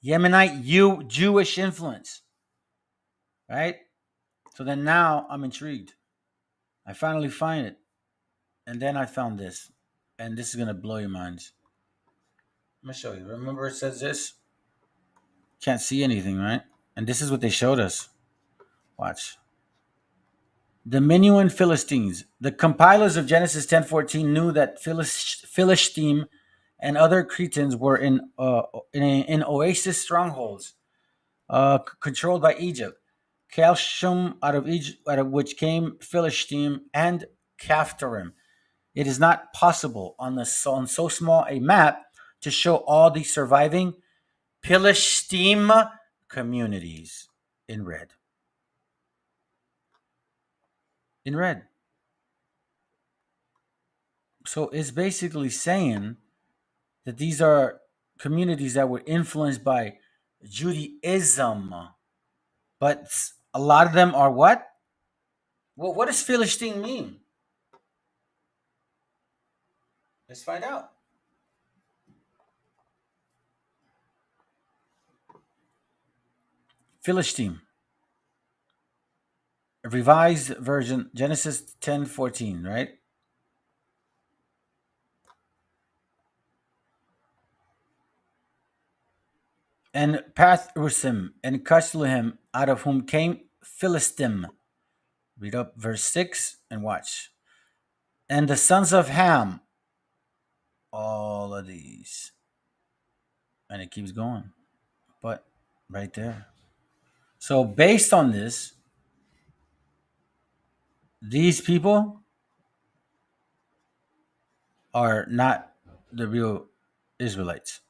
Yemenite Jewish influence. Right? So then now I'm intrigued. I finally find it. And then I found this. And this is going to blow your minds. I'm going to show you. Remember it says this? Can't see anything, right? And this is what they showed us. Watch. The Minuan Philistines. The compilers of Genesis 10:14 knew that Philistine and other Cretans were in oasis strongholds controlled by Egypt. Calcium out of Egypt, out of which came Philistine and Caphtorim. It is not possible on so small a map to show all the surviving Philistine communities in red. In red. So it's basically saying that these are communities that were influenced by Judaism, but a lot of them are what? Well, what does Philistine mean? Let's find out. Philistine. A revised version, Genesis 10:14, right? And Pathrusim and Casluhim, out of whom came Philistim. Read up verse 6 and watch. And the sons of Ham, all of these. And it keeps going. But right there. So based on this, these people are not the real Israelites.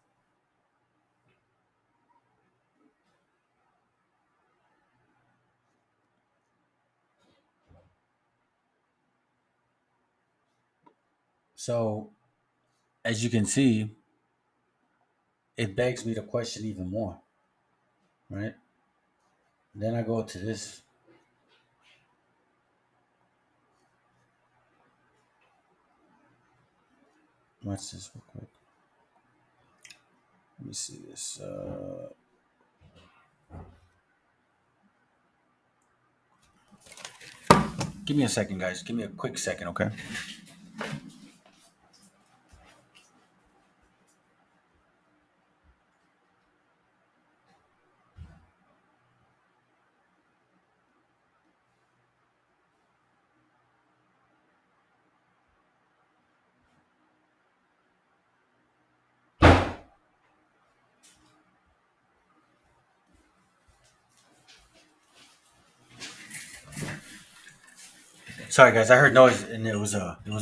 So, as you can see, it begs me to question even more, right? Then I go to this. Watch this real quick. Let me see this. Give me a second, guys. Give me a quick second, okay? Sorry, guys. I heard noise, and it was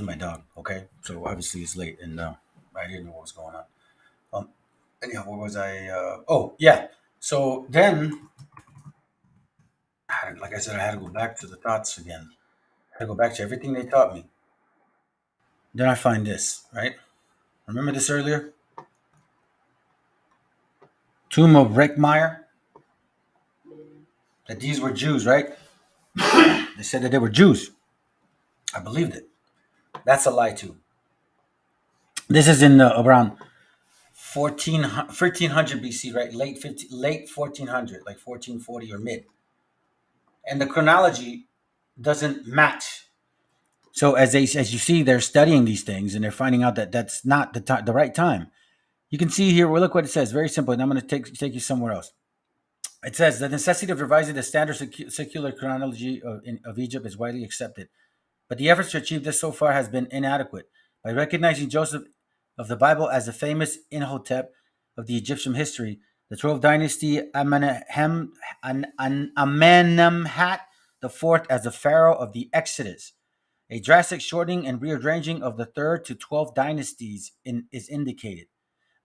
my dog. Okay, so obviously it's late, and I didn't know what was going on. Anyhow, what was I? Oh, yeah. So then, like I said, I had to go back to the thoughts again. I had to go back to everything they taught me. Then I find this, right? Remember this earlier? Tomb of Reckmeyer. That these were Jews, right? They said that they were Jews. I believed it. That's a lie too. This is in around 1300 BC, right? Late 1400, like 1440 or mid. And the chronology doesn't match. So as you see, they're studying these things and they're finding out that that's not the right time. You can see here. Well, look what it says. Very simple. And I'm going to take you somewhere else. It says the necessity of revising the standard secular chronology of Egypt is widely accepted, but the efforts to achieve this so far has been inadequate. By recognizing Joseph of the Bible as the famous Imhotep of the Egyptian history, the 12th dynasty Amenemhat IV as the pharaoh of the Exodus, a drastic shortening and rearranging of the 3rd to 12th dynasties is indicated,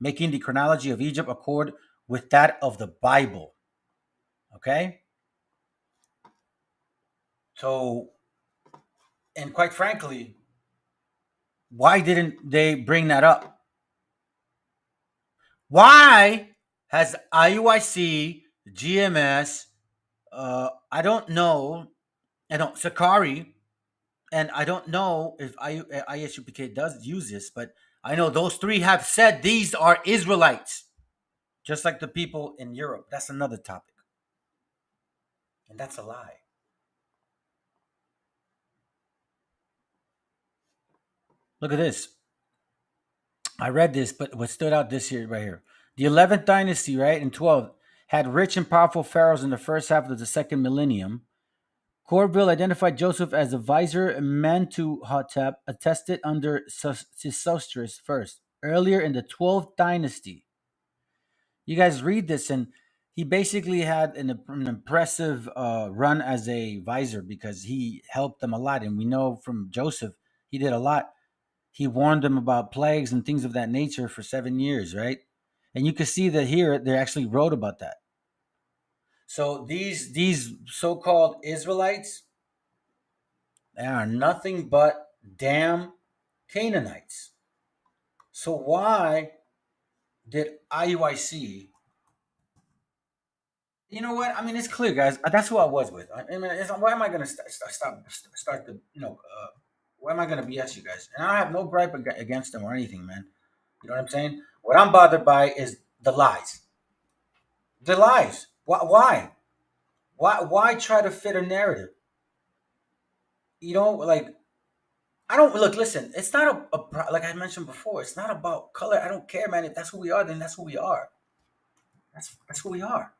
making the chronology of Egypt accord with that of the Bible. Okay? So, and quite frankly, why didn't they bring that up? Why has IUIC, GMS, I don't know, Sakari, and I don't know if ISUPK does use this, but I know those three have said these are Israelites, just like the people in Europe. That's another topic. And that's a lie. Look at this. I read this, but what stood out this year, right here. The 11th dynasty, right, in 12, had rich and powerful pharaohs in the first half of the second millennium, Corville identified Joseph as a vizier Mentuhotep, attested under Sesostris first, earlier in the 12th dynasty. You guys read this, and he basically had an impressive run as a vizier because he helped them a lot. And we know from Joseph, he did a lot. He warned them about plagues and things of that nature for 7 years, right? And you can see that here they actually wrote about that. So these so-called Israelites, they are nothing but damn Canaanites. So why did IUIC? You know what? I mean, it's clear, guys. That's who I was with. I mean, why am I going to start the why am I going to BS you guys? And I have no gripe against them or anything, man. You know what I'm saying? What I'm bothered by is the lies. The lies. Why? Why try to fit a narrative? You know, like I don't look. Listen, it's not like I mentioned before. It's not about color. I don't care, man. If that's who we are, then that's who we are. That's who we are.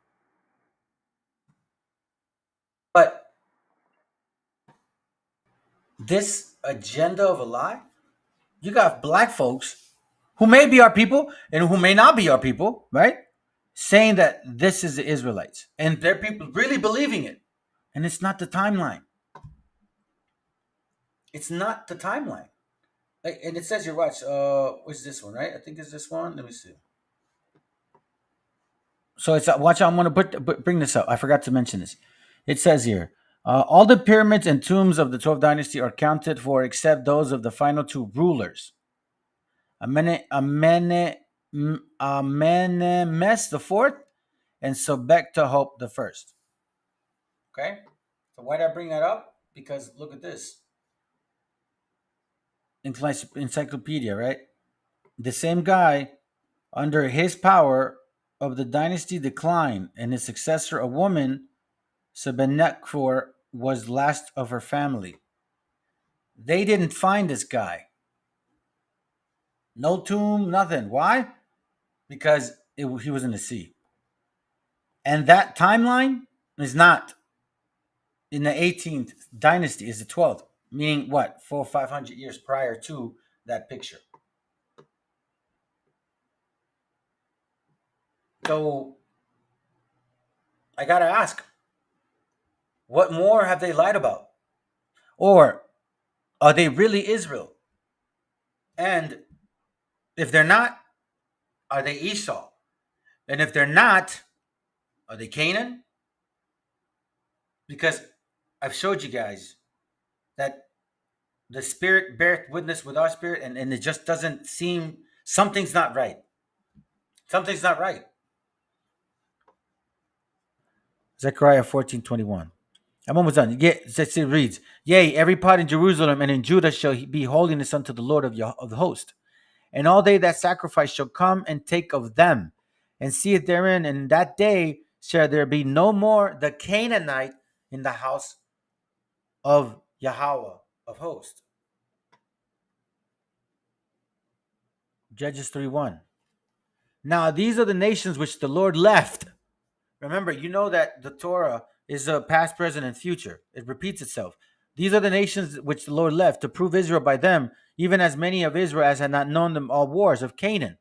But this agenda of a lie, you got black folks who may be our people and who may not be our people, right? Saying that this is the Israelites, and their people really believing it, and it's not the timeline. It's not the timeline. And it says here, watch. What's this one, right? I think it's this one. Let me see. So it's watch. I'm going to bring this up. I forgot to mention this. It says here, all the pyramids and tombs of the 12th dynasty are counted for, except those of the final two rulers, Amenemhes the fourth and Sobekta the first. Okay. So why did I bring that up? Because look at this. Encyclopedia, right? The same guy, under his power of the dynasty decline, and his successor, a woman, Sebenekfor, was last of her family. They didn't find this guy. No tomb, nothing. Why? Because he was in the sea. And that timeline is not in the 18th dynasty, is the 12th. Meaning what? 400 or 500 years prior to that picture. So I gotta ask, what more have they lied about? Or are they really Israel? And if they're not, are they Esau? And if they're not, are they Canaan? Because I've showed you guys that the spirit bears witness with our spirit, and it just doesn't seem, something's not right. Something's not right. Zechariah 14:21. I'm almost done. Yeah, it reads, "Yea, every part in Jerusalem and in Judah shall be holiness unto the Lord of the host. And all they that sacrifice shall come and take of them, and see it therein. And that day shall there be no more the Canaanite in the house of Yahweh of hosts." Judges 3:1. Now these are the nations which the Lord left. Remember, you know that the Torah is a past, present, and future. It repeats itself. These are the nations which the Lord left to prove Israel by them, even as many of Israel as had not known them all wars of Canaan,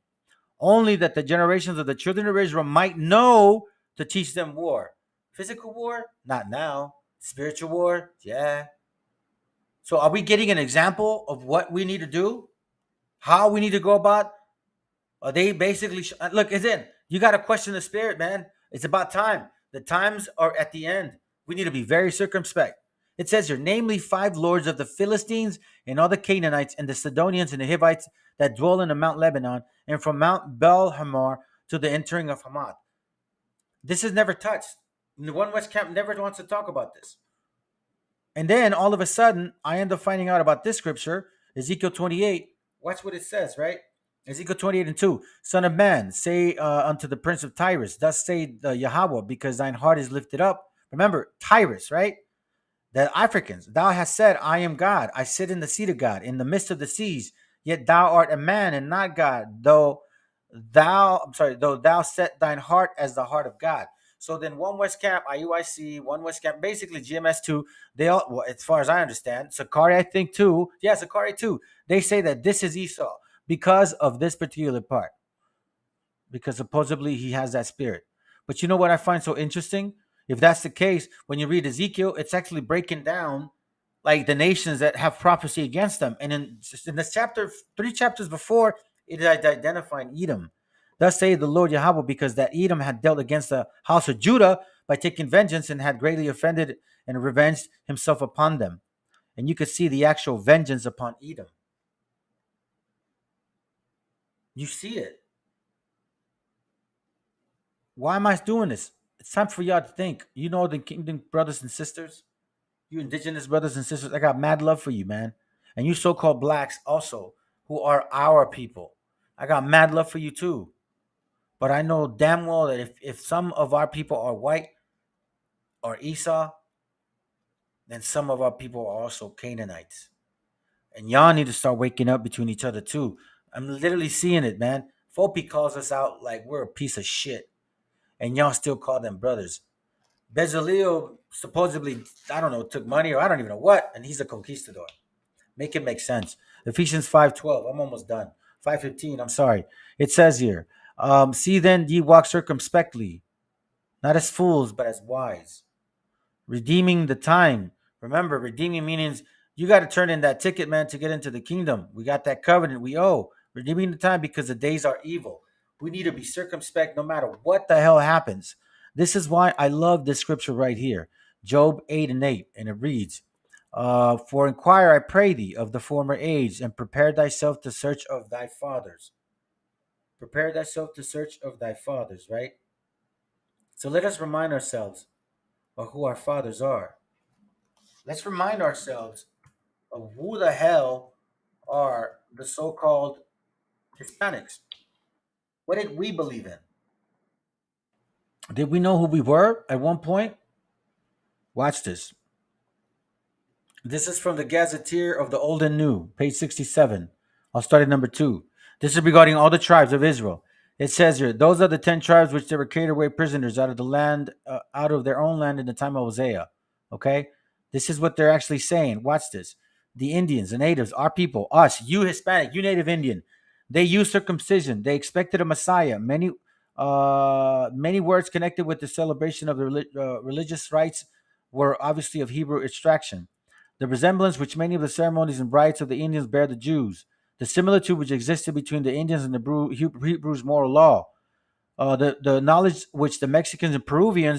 only that the generations of the children of Israel might know to teach them war. Physical war? Not now. Spiritual war? Yeah. So are we getting an example of what we need to do? How we need to go about? Are they basically look? Is it? You got to question the spirit, man. It's about time. The times are at the end. We need to be very circumspect. It says here, namely 5 lords of the Philistines and all the Canaanites and the Sidonians and the Hivites that dwell in the Mount Lebanon, and from Mount Bel-Hamor to the entering of Hamath. This is never touched. The One West Camp never wants to talk about this. And then all of a sudden, I end up finding out about this scripture, Ezekiel 28. Watch what it says, right? Ezekiel 28:2. Son of man, say unto the prince of Tyrus, thus say the Yahweh, because thine heart is lifted up. Remember, Tyrus, right? The Africans. Thou hast said, I am God. I sit in the seat of God, in the midst of the seas. Yet thou art a man and not God, though thou set thine heart as the heart of God. So then one West Camp, IUIC, one West Camp, basically GMS2, they all, well, as far as I understand, Sakari, I think too. Yeah, Sakari too. They say that this is Esau because of this particular part, because supposedly he has that spirit. But you know what I find so interesting? If that's the case, when you read Ezekiel, it's actually breaking down like the nations that have prophecy against them. And in this chapter, 3 chapters before, it is identifying Edom. Thus say the Lord Yahweh, because that Edom had dealt against the house of Judah by taking vengeance and had greatly offended and revenged himself upon them. And you could see the actual vengeance upon Edom. You see it. Why am I doing this? It's time for y'all to think. You know, the kingdom brothers and sisters, you indigenous brothers and sisters, I got mad love for you, man. And you so-called blacks also, who are our people. I got mad love for you too. But I know damn well that if some of our people are white or Esau, then some of our people are also Canaanites. And y'all need to start waking up between each other too. I'm literally seeing it, man. Fopi calls us out like we're a piece of shit. And y'all still call them brothers. Bezalel supposedly, I don't know, took money or I don't even know what, and he's a conquistador. Make it make sense. Ephesians 5:12. I'm almost done. 5:15. I'm sorry. It says here, see then ye walk circumspectly, not as fools, but as wise, redeeming the time. Remember, redeeming means you got to turn in that ticket, man, to get into the kingdom. We got that covenant we owe. Redeeming the time because the days are evil. We need to be circumspect no matter what the hell happens. This is why I love this scripture right here. Job 8:8. And it reads, for inquire, I pray thee, of the former age, and prepare thyself to search of thy fathers. Prepare thyself to search of thy fathers, right? So let us remind ourselves of who our fathers are. Let's remind ourselves of who the hell are the so-called Hispanics. What did we believe in? Did we know who we were at one point? Watch this. This is from the Gazetteer of the Old and New, page 67. I'll start at number 2. This is regarding all the tribes of Israel. It says here, those are the 10 tribes which they were carried away prisoners out of the land, out of their own land in the time of Hosea. Okay? This is what they're actually saying. Watch this. The Indians, the natives, our people, us, you Hispanic, you Native Indian, they used circumcision. They expected a Messiah. Many words connected with the celebration of the religious rites were obviously of Hebrew extraction. The resemblance which many of the ceremonies and rites of the Indians bear the Jews, the similitude which existed between the Indians and the Hebrews' moral law, the knowledge which the Mexicans and Peruvian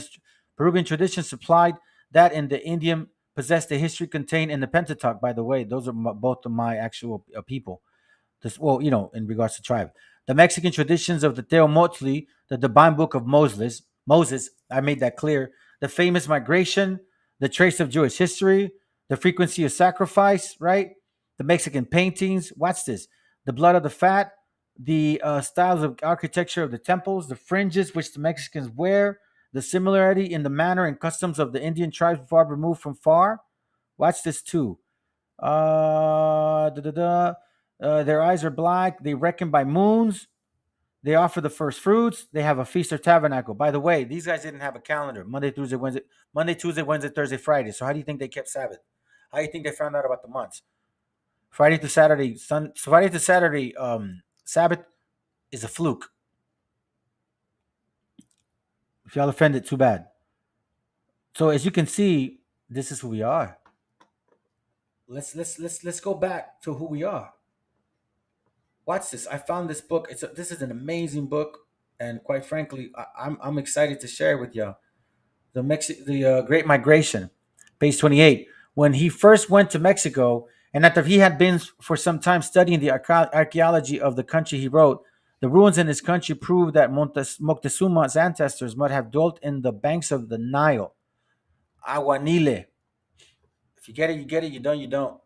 traditions supplied, that in the Indian possessed the history contained in the Pentateuch. By the way, those are both of my actual people. This, well, in regards to tribe, the Mexican traditions of the Teomotli, the divine book of Moses. I made that clear. The famous migration, the trace of Jewish history, the frequency of sacrifice, right? The Mexican paintings. Watch this. The blood of the fat, the styles of architecture of the temples, the fringes which the Mexicans wear, the similarity in the manner and customs of the Indian tribes far removed from far. Watch this too. Their eyes are black. They reckon by moons. They offer the first fruits. They have a feast or tabernacle. By the way, these guys didn't have a calendar. Monday, Tuesday, Wednesday, Thursday, Friday. So how do you think they kept Sabbath? How do you think they found out about the months? Friday to Saturday, Sabbath is a fluke. If y'all offended, too bad. So as you can see, this is who we are. Let's go back to who we are. Watch this. I found this book. This is an amazing book, and quite frankly, I'm excited to share it with y'all. The Great Migration, page 28. When he first went to Mexico, and after he had been for some time studying the archaeology of the country, he wrote, the ruins in his country prove that Moctezuma's ancestors might have dwelt in the banks of the Nile. Aguanile. If you get it, you get it. You don't, you don't.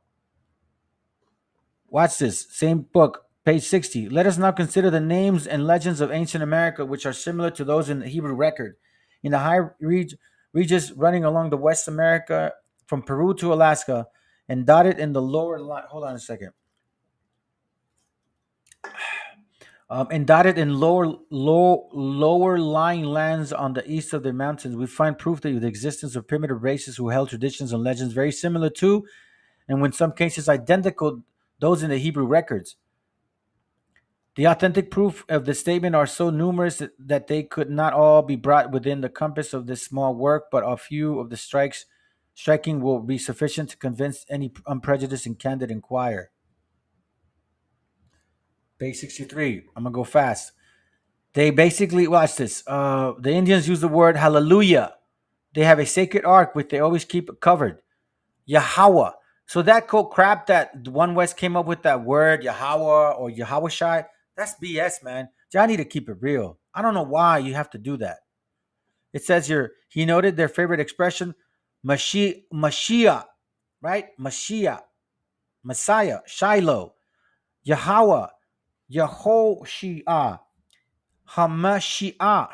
Watch this. Same book, page 60. Let us now consider the names and legends of ancient America, which are similar to those in the Hebrew record. In the high regions running along the West America from Peru to Alaska, and dotted in the lower line. Hold on a second. And dotted in lower lying lands on the east of the mountains, we find proof of the existence of primitive races who held traditions and legends very similar to, and in some cases identical, those in the Hebrew records. The authentic proof of the statement are so numerous that they could not all be brought within the compass of this small work, but a few of the striking will be sufficient to convince any unprejudiced and candid inquirer. Page 63. I'm gonna go fast. They basically watch this. The Indians use the word hallelujah. They have a sacred ark which they always keep covered. Yahweh. So that cold crap that One West came up with, that word Yahweh or Yahweh, that's BS, man. Y'all need to keep it real. I don't know why you have to do that. It says here, he noted their favorite expression, Mashiach, right? Mashiach, Messiah, Shiloh, Yahweh, Yehoshua, Hamashiach,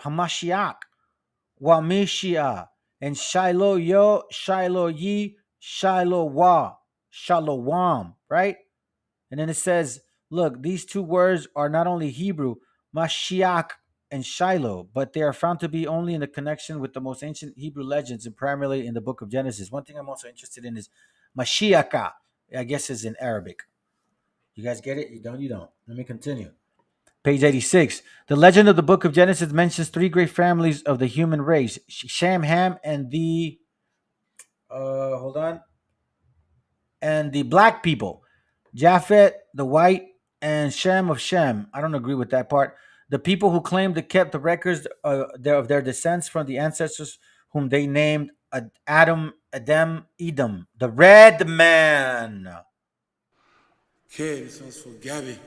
Wamishia, and Shiloh Yo, Shiloh Yi, Shiloh Wa, Shalom, right? And then it says, look, these two words are not only Hebrew, Mashiach and Shiloh, but they are found to be only in the connection with the most ancient Hebrew legends and primarily in the book of Genesis. One thing I'm also interested in is Mashiach, I guess is in Arabic. You guys get it? You don't? You don't. Let me continue. Page 86. The legend of the book of Genesis mentions three great families of the human race: Shem, Ham, and the hold on, and the black people, Japhet, the white, and Shem of Shem. I don't agree with that part. The people who claimed to kept the records of their descents from the ancestors whom they named Adam, Edom, the red man. Okay, this one's for Gabby.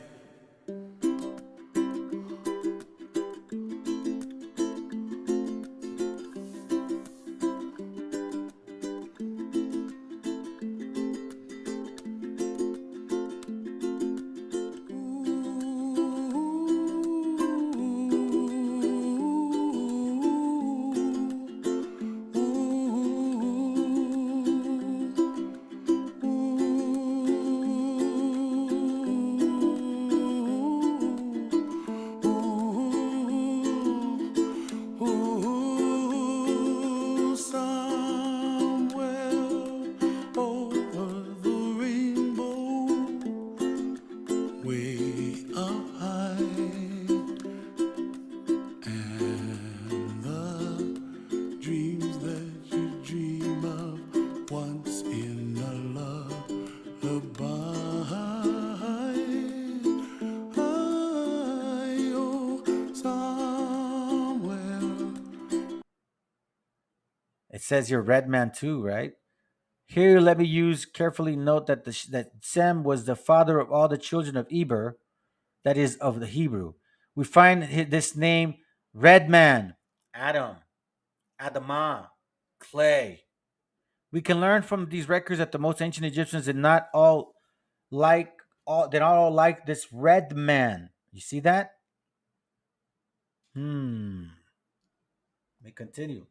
It says you're red man too, right? Here, let me use carefully note that that Sem was the father of all the children of Eber, that is of the Hebrew. We find this name red man, Adam, Adamah, clay. We can learn from these records that the most ancient Egyptians did not all like this red man. You see that? Let me continue.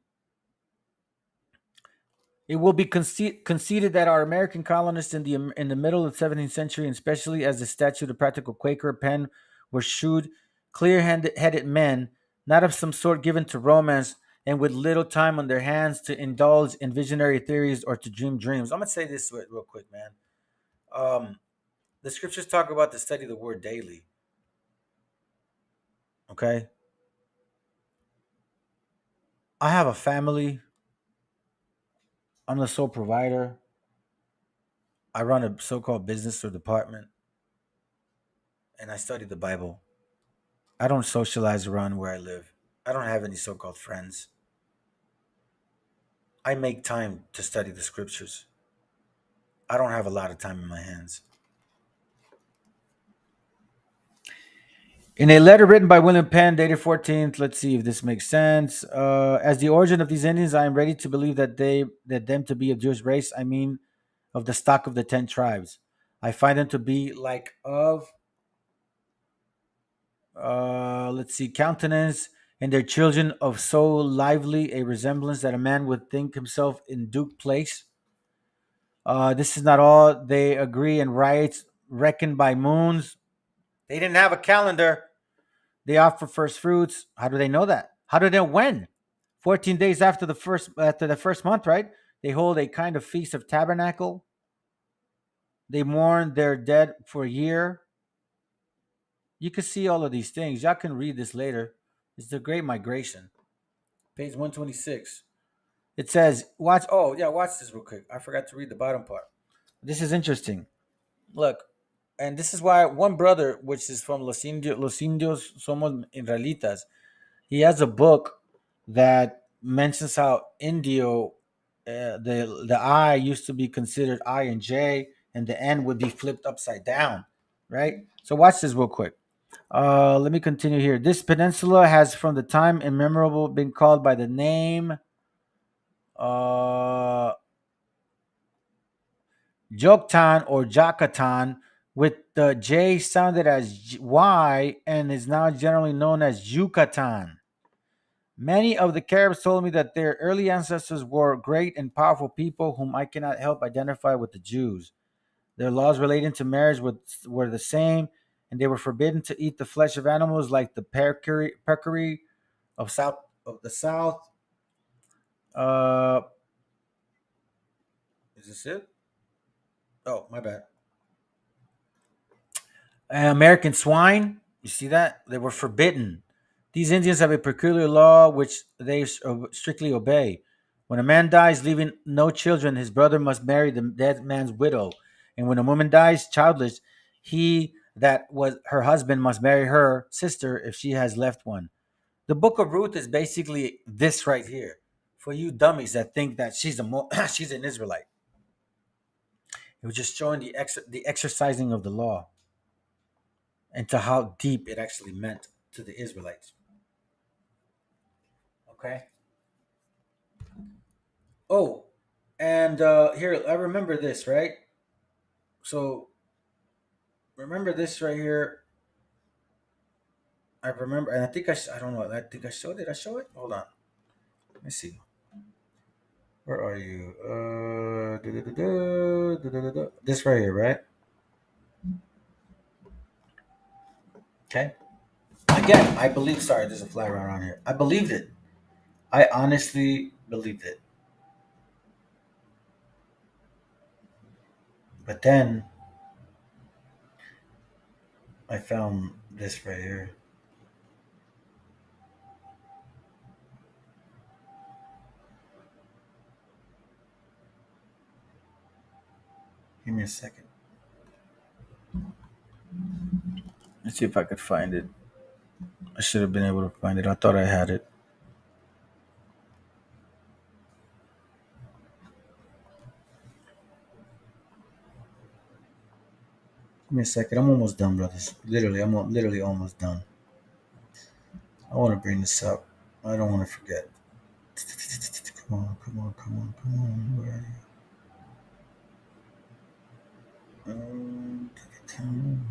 It will be conceded that our American colonists in the middle of the 17th century, and especially as the statute of practical Quaker pen, were shrewd, clear-headed men, not of some sort given to romance and with little time on their hands to indulge in visionary theories or to dream dreams. I'm gonna say this real quick, man. The scriptures talk about the study of the word daily. Okay, I have a family. I'm the sole provider. I run a so-called business or department, and I study the Bible. I don't socialize around where I live. I don't have any so-called friends. I make time to study the scriptures. I don't have a lot of time in my hands. In a letter written by William Penn, dated 14th, let's see if this makes sense. As the origin of these Indians, I am ready to believe that them to be of Jewish race. I mean, of the stock of the 10 tribes. I find them to be like of, let's see, countenance, and their children of so lively a resemblance that a man would think himself in Duke Place. This is not all. They agree in rites reckoned by moons. They didn't have a calendar. They offer first fruits. How do they know that? How do they know when? 14 days after the first month, right? They hold a kind of feast of tabernacle. They mourn their dead for a year. You can see all of these things. Y'all can read this later. It's the Great Migration, page 126. It says, watch. Oh, yeah, watch this real quick. I forgot to read the bottom part. This is interesting. Look, and this is why one brother, which is from Los Indios Somos Israelitas, he has a book that mentions how Indio, the I used to be considered I and J, and the N would be flipped upside down, right? So watch this real quick. Let me continue here. This peninsula has, from the time immemorial, been called by the name Joktan or Jakatan, with the J sounded as Y, and is now generally known as Yucatan. Many of the Caribs told me that their early ancestors were great and powerful people whom I cannot help identify with the Jews. Their laws relating to marriage were the same, and they were forbidden to eat the flesh of animals like the peccary of the south. Uh, is this it? Oh, my bad. American swine. You see that? They were forbidden. These Indians have a peculiar law which they strictly obey. When a man dies, leaving no children, his brother must marry the dead man's widow. And when a woman dies childless, he that was her husband must marry her sister if she has left one. The Book of Ruth is basically this right here for you dummies that think that she's she's an Israelite. It was just showing the exercising of the law and to how deep it actually meant to the Israelites. Okay. Oh, and here I remember this, right? So remember this right here. I remember, and I think I don't know. I think I showed it. I show it. Hold on. Let me see. Where are you? This right here, right? Okay. Again, I believe. Sorry, there's a fly around here. I believed it. I honestly believed it. But then I found this right here. Give me a second. Let's see if I could find it. I should have been able to find it. I thought I had it. Give me a second. I'm almost done, brothers. Literally, literally almost done. I want to bring this up. I don't want to forget. Come on, come on, come on, come on. Where are you? Take your time.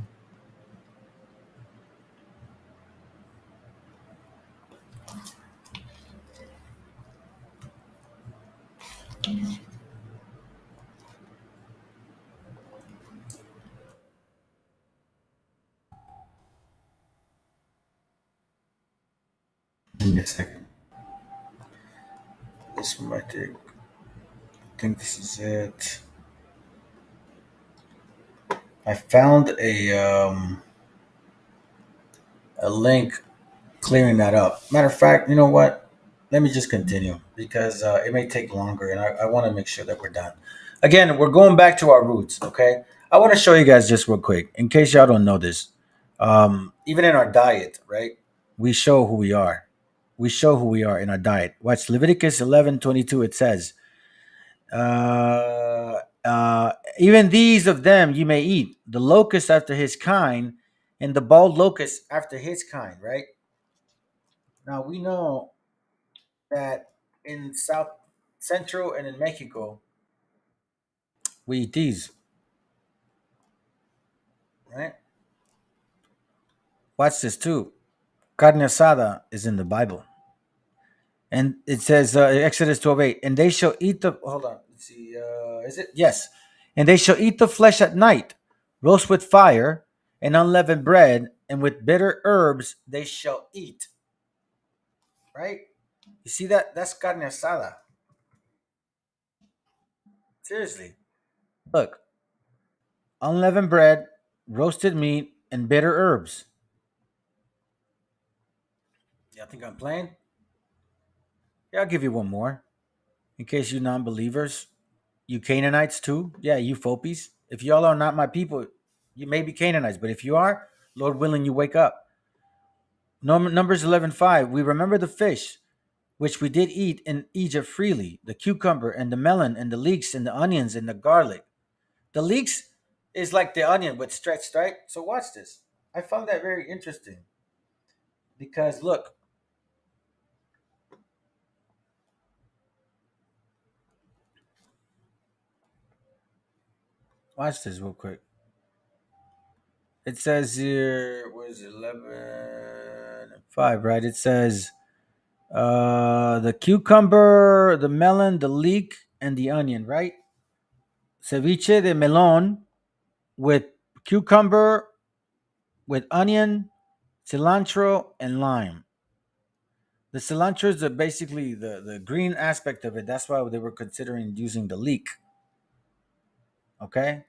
Give me a second. This one might take. I think this is it. I found a link clearing that up. Matter of fact, you know what? Let me just continue because it may take longer, and I want to make sure that we're done. Again, we're going back to our roots. Okay, I want to show you guys just real quick, in case y'all don't know this. Even in our diet, right? We show who we are. We show who we are in our diet. Watch Leviticus 11:22. It says, even these of them you may eat, the locust after his kind, and the bald locust after his kind, right? Now we know that in South Central and in Mexico, we eat these, right? Watch this too. Carne asada is in the Bible. And it says, Exodus 12:8, and they shall eat the, hold on, let's see, is it? Yes. And they shall eat the flesh at night, roast with fire, and unleavened bread, and with bitter herbs they shall eat. Right? You see that? That's carne asada. Seriously. Look, unleavened bread, roasted meat, and bitter herbs. Y'all think I'm playing? Yeah, I'll give you one more. In case you non-believers, you Canaanites too. Yeah, you Fopies. If y'all are not my people, you may be Canaanites, but if you are, Lord willing, you wake up. Numbers 11:5. We remember the fish which we did eat in Egypt freely, the cucumber and the melon and the leeks and the onions and the garlic. The leeks is like the onion but stretched, right? So watch this. I found that very interesting because look, watch this real quick. It says here, what is it, 11:5, right? It says the cucumber, the melon, the leek, and the onion, right? Ceviche de melon with cucumber, with onion, cilantro, and lime. The cilantro is basically the green aspect of it. That's why they were considering using the leek. Okay?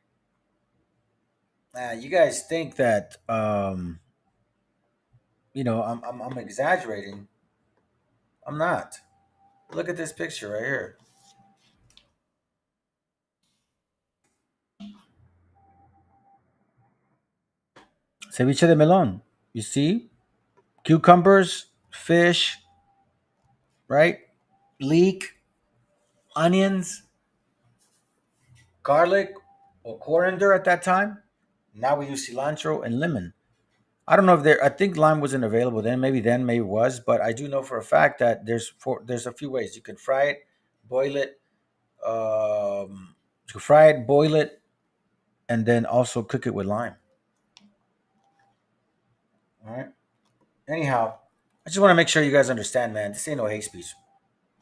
You guys think that I'm exaggerating. I'm not. Look at this picture right here. Ceviche de melon. You see? Cucumbers, fish, right? Leek, onions, garlic, or coriander at that time. Now we use cilantro and lemon. I don't know if there. I think lime wasn't available then. Maybe then, maybe it was. But I do know for a fact that there's a few ways you can fry it, boil it. You can fry it, boil it, and then also cook it with lime. All right. Anyhow, I just want to make sure you guys understand, man. This ain't no hate speech.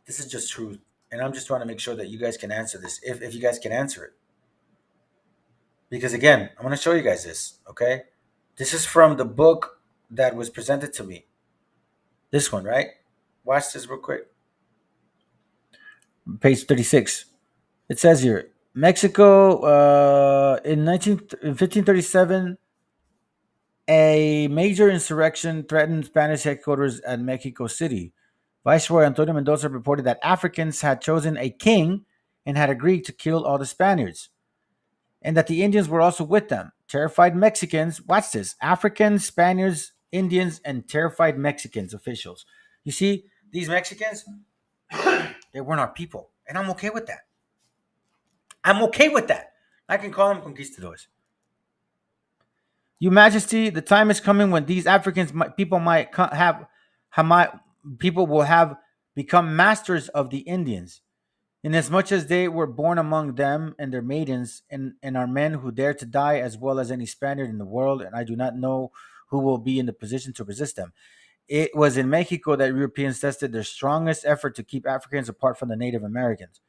This is just truth, and I'm just trying to make sure that you guys can answer this if you guys can answer it. Because again, I'm going to show you guys this. Okay. This is from the book that was presented to me. This one, right? Watch this real quick. Page 36. It says here, Mexico in 1537, a major insurrection threatened Spanish headquarters at Mexico City. Viceroy Antonio Mendoza reported that Africans had chosen a king and had agreed to kill all the Spaniards, and that the Indians were also with them. Terrified Mexicans, watch this, Africans, Spaniards, Indians, and terrified Mexicans officials. You see, these Mexicans, they weren't our people, and I'm okay with that. I'm okay with that. I can call them conquistadors. Your Majesty, the time is coming when these people will have become masters of the Indians, inasmuch as they were born among them and their maidens, and are men who dare to die as well as any Spaniard in the world, and I do not know who will be in the position to resist them. It was in Mexico that Europeans tested their strongest effort to keep Africans apart from the Native Americans.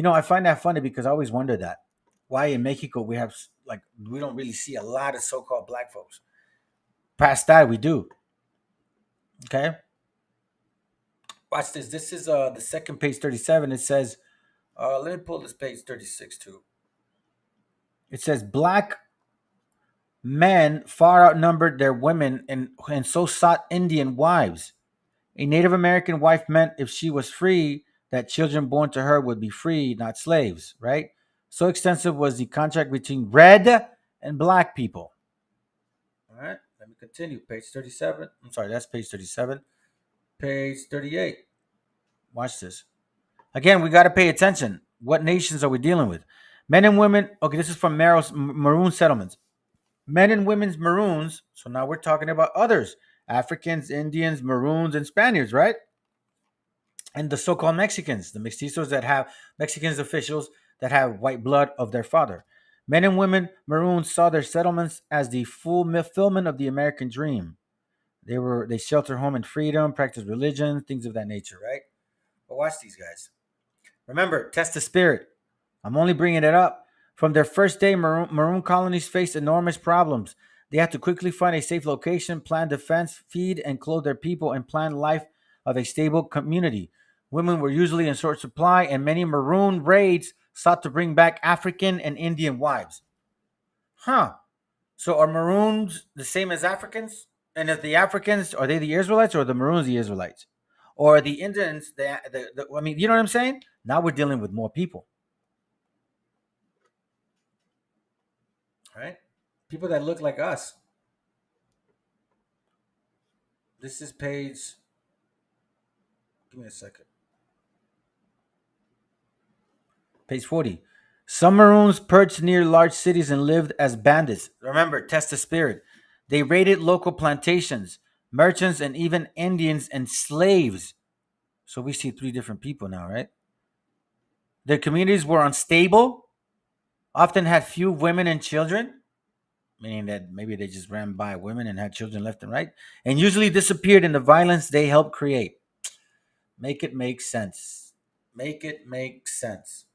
I find that funny because I always wonder that. Why in Mexico we don't really see a lot of so-called black folks. Past that we do. Okay. Watch this. This is the second page 37. It says, let me pull this page 36 too. It says black men far outnumbered their women and so sought Indian wives. A Native American wife meant if she was free, that children born to her would be free, not slaves, right? So extensive was the contract between red and black people. All right, let me continue. Page 37. I'm sorry, that's page 37. Page 38. Watch this. Again, we got to pay attention. What nations are we dealing with? Men and women. Okay, this is from Maroon settlements. Men and women's Maroons. So now we're talking about others. Africans, Indians, Maroons, and Spaniards, right? And the so-called Mexicans, the mestizos that have Mexicans officials that have white blood of their father. Men and women Maroons saw their settlements as the fulfillment of the American dream. They shelter home in freedom, practice religion, things of that nature, right? But watch these guys. Remember, test the spirit. I'm only bringing it up. From their first day, Maroon colonies faced enormous problems. They had to quickly find a safe location, plan defense, feed and clothe their people, and plan life of a stable community. Women were usually in short supply, and many maroon raids sought to bring back African and Indian wives. Huh. So are Maroons the same as Africans? And if the Africans, are they the Israelites or the Maroons the Israelites? Or are the Indians, I mean, you know what I'm saying? Now we're dealing with more people, right? People that look like us. This is page, give me a second. Page 40. Some Maroons perched near large cities and lived as bandits. Remember, test the spirit. They raided local plantations, merchants, and even Indians and slaves. So we see three different people now, right? Their communities were unstable, often had few women and children, meaning that maybe they just ran by women and had children left and right, and usually disappeared in the violence they helped create. Make it make sense. Make it make sense.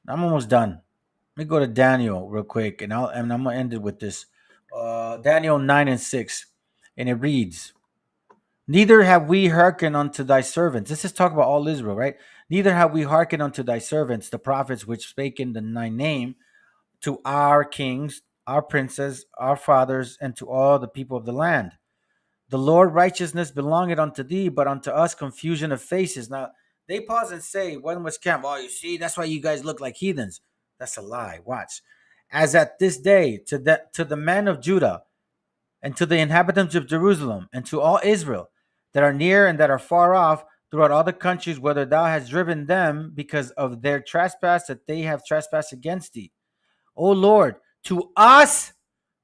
I'm almost done. Let me go to Daniel real quick, and I'm gonna end it with this. Daniel 9:6, and it reads, "Neither have we hearkened unto thy servants." This is talk about all Israel, right? "Neither have we hearkened unto thy servants, the prophets which spake in thy name, to our kings, our princes, our fathers, and to all the people of the land. The Lord righteousness belongeth unto thee, but unto us confusion of faces." Now they pause and say, "When was camp?" Oh, you see, that's why you guys look like heathens. That's a lie. Watch. "As at this day, to the men of Judah, and to the inhabitants of Jerusalem, and to all Israel that are near and that are far off, throughout all the countries whither thou hast driven them, because of their trespass that they have trespassed against thee. O Lord, to us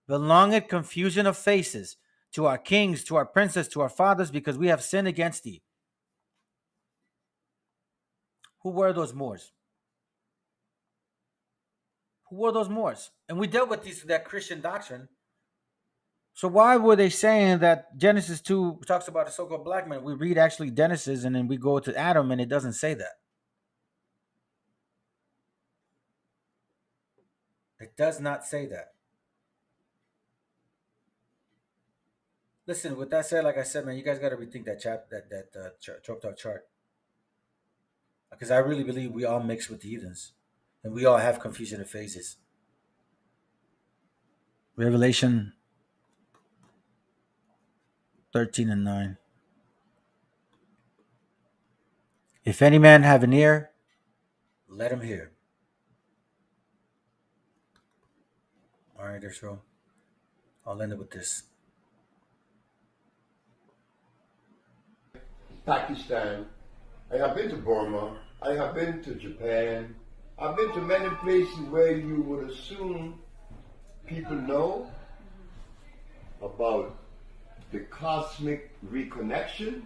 belongeth confusion of faces, to our kings, to our princes, to our fathers, because we have sinned against thee." Who were those Moors? Who were those Moors? And we dealt with that Christian doctrine. So why were they saying that Genesis 2 talks about a so-called black man? We read actually Genesis and then we go to Adam and it doesn't say that. It does not say that. Listen, with that said, like I said, man, you guys got to rethink that chart, chart, because I really believe we all mix with the heathens, and we all have confusion of phases. Revelation 13:9. "If any man have an ear, let him hear." All right, Israel. I'll end it with this. Pakistan. I have been to Burma. I have been to Japan. I've been to many places where you would assume people know about the cosmic reconnection.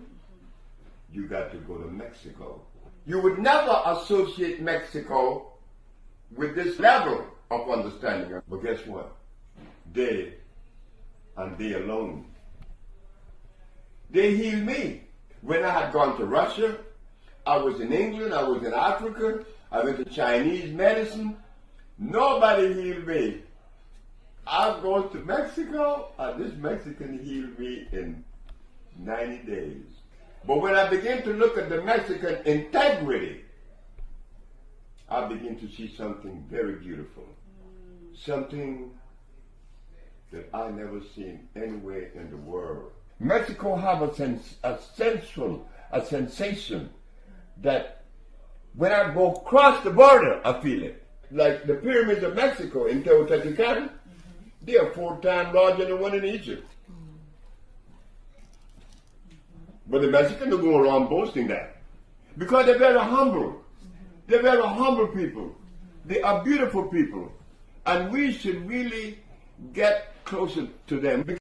You got to go to Mexico. You would never associate Mexico with this level of understanding. But guess what? They, and they alone, they healed me. When I had gone to Russia, I was in England, I was in Africa, I went to Chinese medicine. Nobody healed me. I go to Mexico, and this Mexican healed me in 90 days. But when I begin to look at the Mexican integrity, I begin to see something very beautiful. Something that I never seen anywhere in the world. Mexico have a sensation that when I go across the border, I feel it. Like the pyramids of Mexico in Teotihuacan, they are 4 times larger than the one in Egypt. But the Mexicans don't go around boasting that. Because they're very humble. They're very humble people. They are beautiful people. And we should really get closer to them.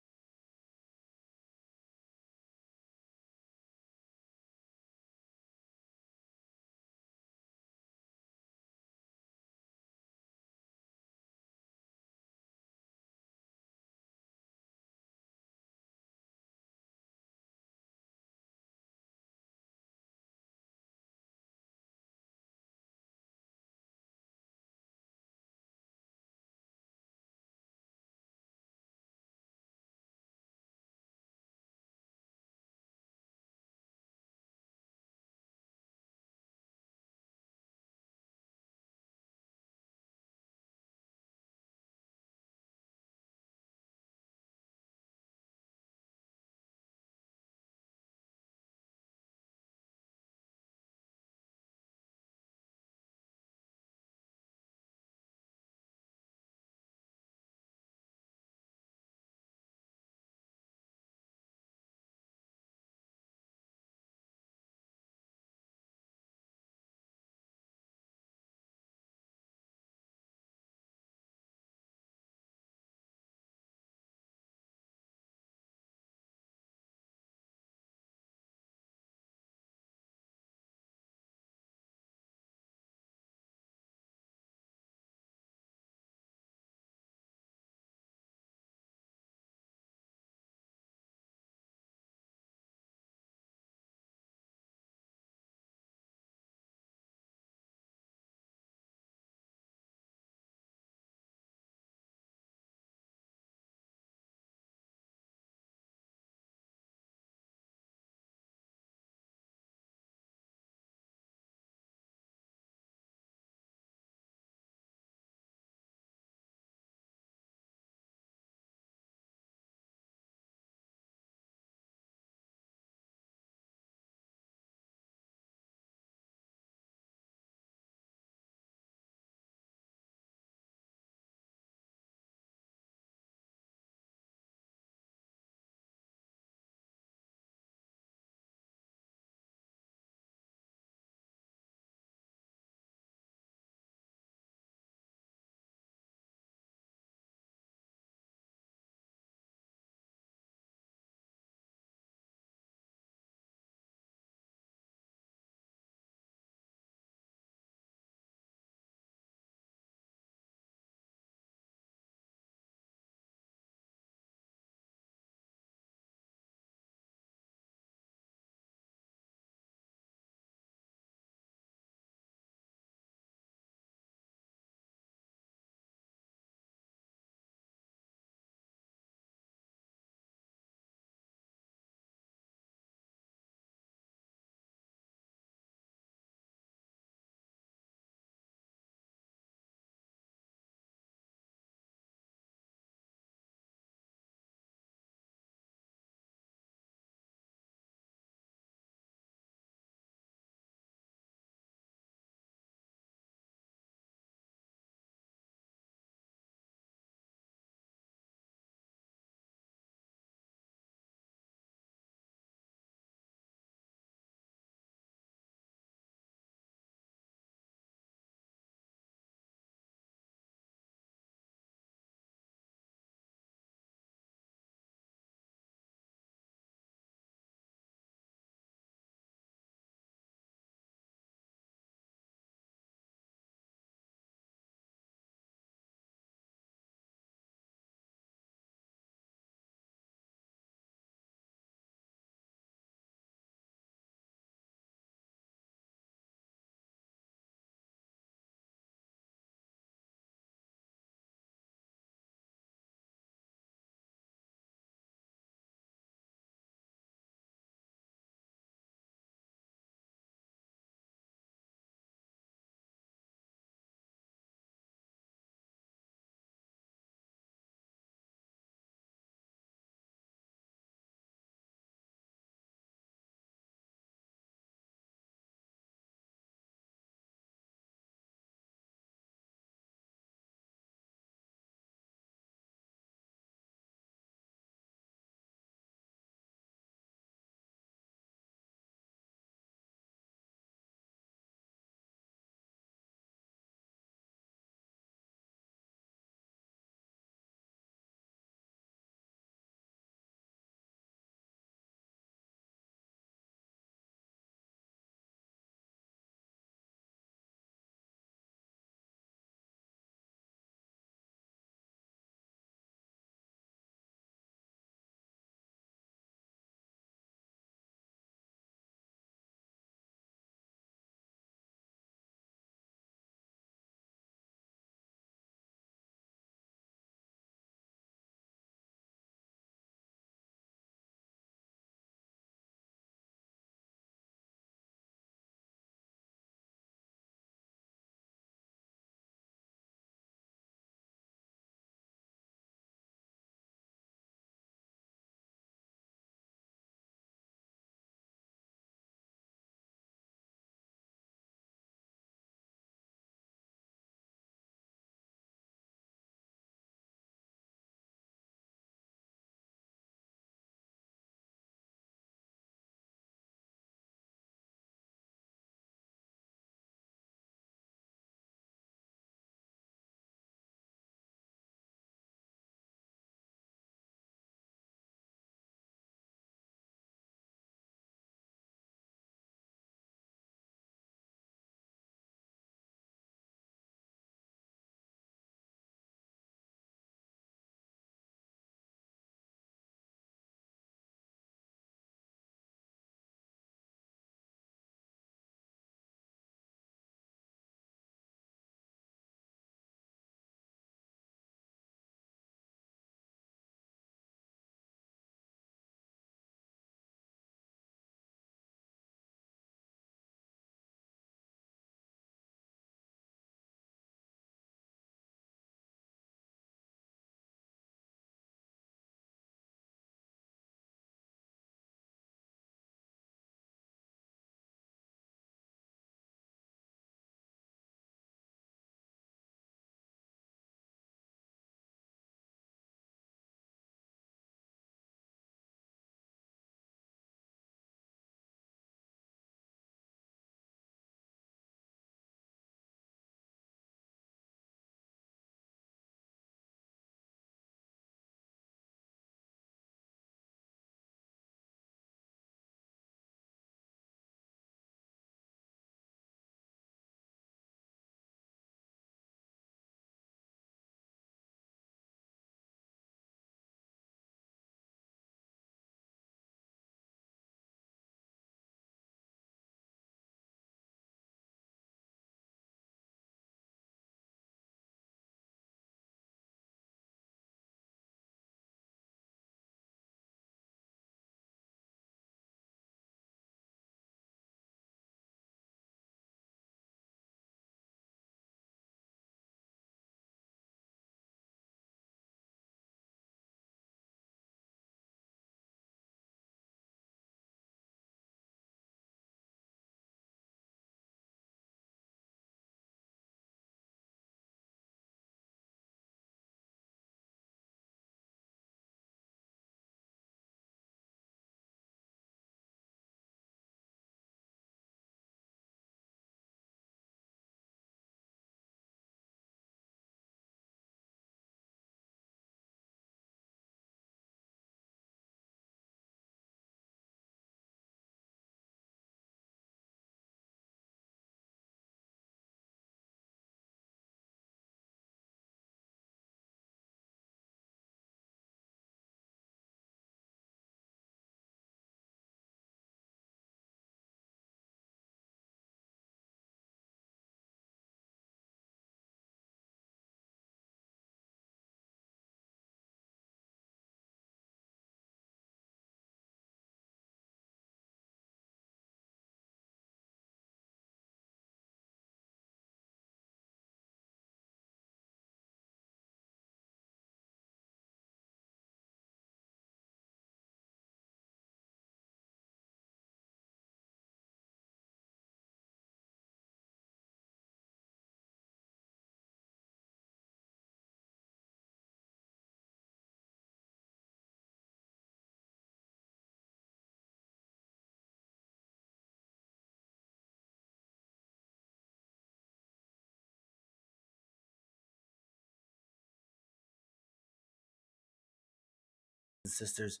sisters.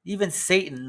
Even Satan